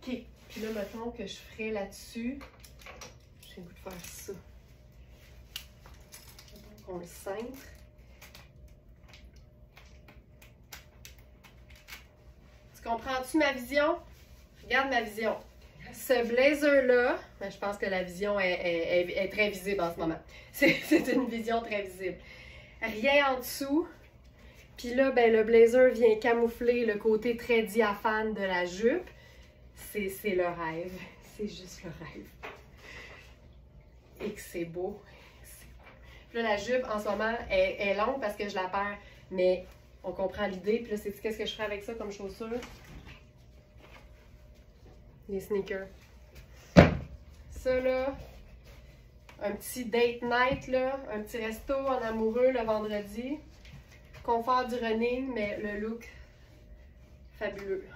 OK. Puis là, mettons que je ferais là-dessus. J'ai le goût de faire ça. Donc, on le cintre. Tu comprends-tu ma vision? Regarde ma vision. Ce blazer-là, ben, je pense que la vision est très visible en ce moment. C'est une vision très visible. Rien en dessous. Puis là, ben, le blazer vient camoufler le côté très diaphane de la jupe. C'est le rêve. C'est juste le rêve. Et que c'est beau. Puis là, la jupe, en ce moment, est longue parce que je la perds. Mais on comprend l'idée. Puis là, c'est qu'est-ce que je ferais avec ça comme chaussure? Les sneakers. Ça, là, un petit date night, là, un petit resto en amoureux le vendredi. Confort du running, mais le look fabuleux.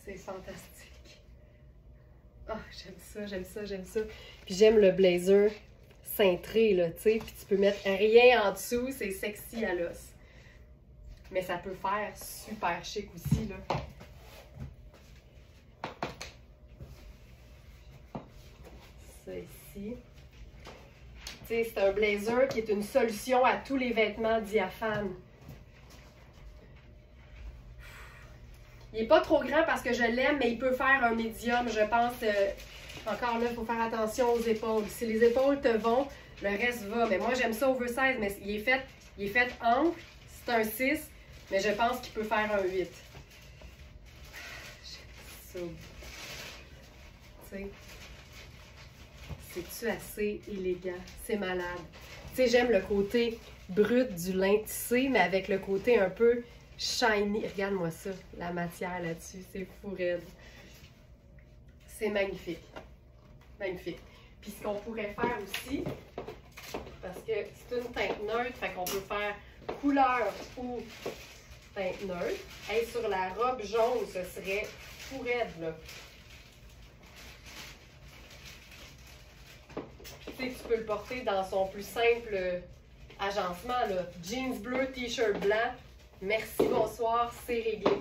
C'est fantastique. Ah, j'aime ça, j'aime ça, j'aime ça. Puis j'aime le blazer cintré, là, tu sais. Puis tu peux mettre rien en dessous, c'est sexy à l'os. Mais ça peut faire super chic aussi, là. Ça ici. Tu sais, c'est un blazer qui est une solution à tous les vêtements diaphanes. Il n'est pas trop grand parce que je l'aime, mais il peut faire un médium, je pense. Encore là, il faut faire attention aux épaules. Si les épaules te vont, le reste va. Mais moi, j'aime ça oversize, mais il est fait ample. C'est un 6, mais je pense qu'il peut faire un 8. J'aime ça. Tu sais, c'est-tu assez élégant? C'est malade. Tu sais, j'aime le côté brut du lin tissé, mais avec le côté un peu shiny. Regarde-moi ça, la matière là-dessus, c'est fou raide. C'est magnifique. Magnifique. Puis ce qu'on pourrait faire aussi, parce que c'est une teinte neutre, fait qu'on peut faire couleur ou teinte neutre. Et sur la robe jaune, ce serait fou raide, là. Puis tu sais, tu peux le porter dans son plus simple agencement, là. Jeans bleu, t-shirt blanc. Merci, bonsoir, c'est réglé.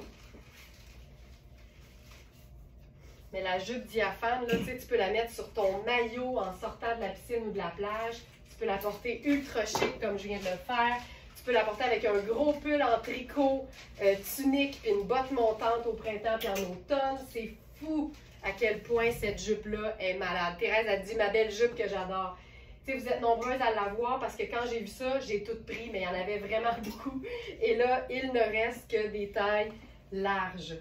Mais la jupe diaphane, là, tu peux la mettre sur ton maillot en sortant de la piscine ou de la plage. Tu peux la porter ultra chic comme je viens de le faire. Tu peux la porter avec un gros pull en tricot, tunique, une botte montante au printemps puis en automne. C'est fou à quel point cette jupe-là est malade. Thérèse a dit « ma belle jupe que j'adore ». Tu sais, vous êtes nombreuses à l'avoir parce que quand j'ai vu ça, j'ai tout pris, mais il y en avait vraiment beaucoup. Et là, il ne reste que des tailles larges.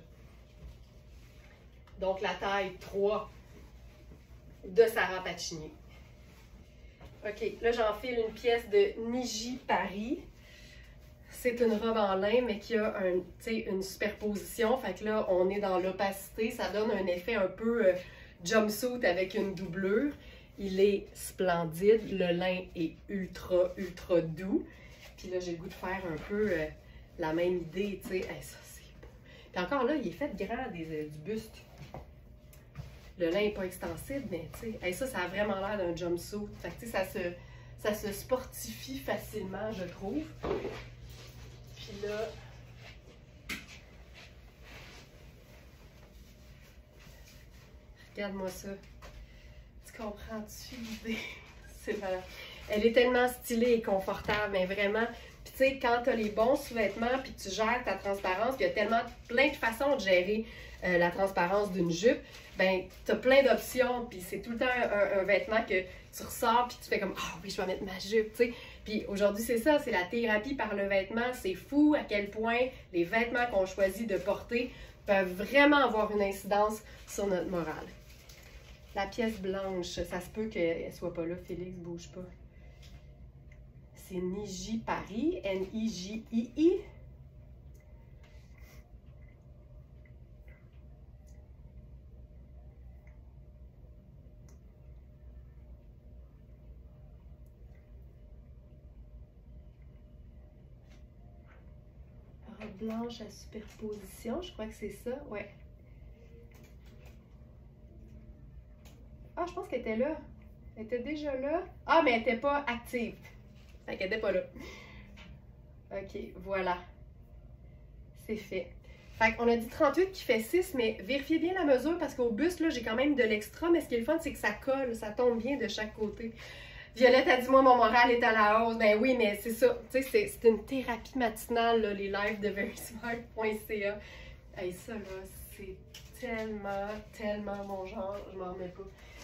Donc, la taille 3 de Sarah Pacini. OK, là, j'enfile une pièce de Niji Paris. C'est une robe en lin, mais qui a une superposition. Fait que là, on est dans l'opacité. Ça donne un effet un peu jumpsuit avec une doublure. Il est splendide. Le lin est ultra, ultra doux. Puis là, j'ai le goût de faire un peu la même idée, tu sais. Hey, ça, c'est beau. Puis encore là, il est fait grand du buste. Le lin n'est pas extensible, mais tu sais, hey, ça a vraiment l'air d'un jumpsuit. Fait que tu sais, ça se sportifie facilement, je trouve. Puis là, regarde-moi ça. Tu comprends-tu l'idée? C'est malade. Elle est tellement stylée et confortable, mais vraiment. Puis tu sais, quand tu as les bons sous-vêtements, puis tu gères ta transparence, puis il y a tellement plein de façons de gérer la transparence d'une jupe, ben tu as plein d'options, puis c'est tout le temps un vêtement que tu ressors, puis tu fais comme « Ah oui, je vais mettre ma jupe », tu sais. Puis aujourd'hui, c'est ça, c'est la thérapie par le vêtement. C'est fou à quel point les vêtements qu'on choisit de porter peuvent vraiment avoir une incidence sur notre morale. La pièce blanche, ça se peut qu'elle soit pas là. Félix, bouge pas. C'est Niji Paris, N-I-J-I-I. Robe blanche à superposition, je crois que c'est ça, ouais. Ah, je pense qu'elle était là. Elle était déjà là. Ah, mais elle n'était pas active. Fait qu'elle n'était pas là. OK, voilà. C'est fait. Fait qu'on a dit 38 qui fait 6, mais vérifiez bien la mesure parce qu'au buste, là, j'ai quand même de l'extra, mais ce qui est le fun, c'est que ça colle, ça tombe bien de chaque côté. Violette a dit, moi, mon moral est à la hausse. Ben oui, mais c'est ça. Tu sais, c'est une thérapie matinale, là, les lives de verysmart.ca. Hey, ça, là, c'est tellement mon genre. Je m'en remets pas.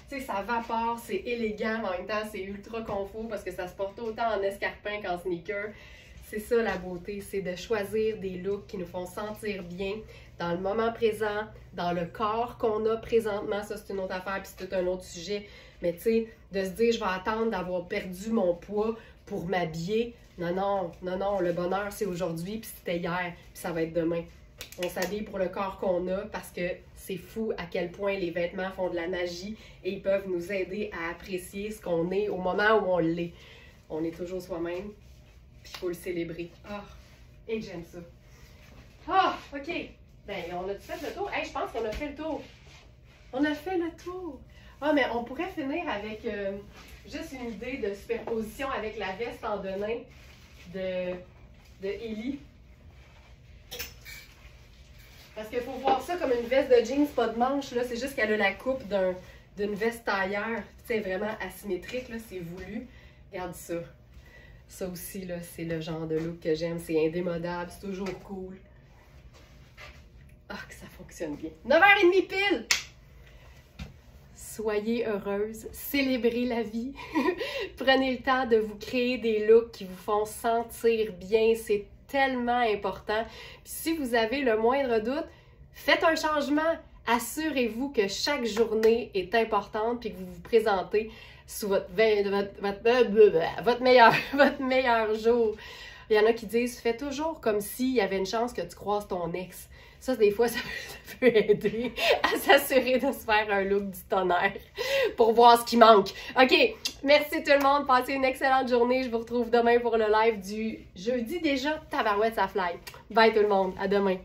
Tu sais, ça vapore, c'est élégant, mais en même temps, c'est ultra confort parce que ça se porte autant en escarpin qu'en sneaker. C'est ça la beauté, c'est de choisir des looks qui nous font sentir bien dans le moment présent, dans le corps qu'on a présentement. Ça, c'est une autre affaire, puis c'est tout un autre sujet. Mais tu sais, de se dire, je vais attendre d'avoir perdu mon poids pour m'habiller. Non, le bonheur, c'est aujourd'hui, puis c'était hier, puis ça va être demain. On s'habille pour le corps qu'on a parce que c'est fou à quel point les vêtements font de la magie et ils peuvent nous aider à apprécier ce qu'on est au moment où on l'est. On est toujours soi-même. Puis il faut le célébrer. Ah, et j'aime ça. Ah, OK. Ben, on a fait le tour? Hey, je pense qu'on a fait le tour. On a fait le tour. Ah, mais on pourrait finir avec juste une idée de superposition avec la veste en denim de Ellie. Parce qu'il faut voir ça comme une veste de jeans, pas de manches. Là, c'est juste qu'elle a la coupe d'une veste tailleur. C'est vraiment asymétrique, là, c'est voulu. Regarde ça. Ça aussi, là, c'est le genre de look que j'aime. C'est indémodable, c'est toujours cool. Ah, que ça fonctionne bien. 9h30 pile! Soyez heureuse, célébrez la vie. Prenez le temps de vous créer des looks qui vous font sentir bien. C'est tellement important. Puis si vous avez le moindre doute, faites un changement. Assurez-vous que chaque journée est importante puis que vous vous présentez sous votre meilleur jour. Il y en a qui disent, fais toujours comme s'il y avait une chance que tu croises ton ex. Ça, des fois, ça peut aider à s'assurer de se faire un look du tonnerre pour voir ce qui manque. OK, merci tout le monde. Passez une excellente journée. Je vous retrouve demain pour le live du jeudi déjà. Tabarouette, ça fly. Bye tout le monde. À demain.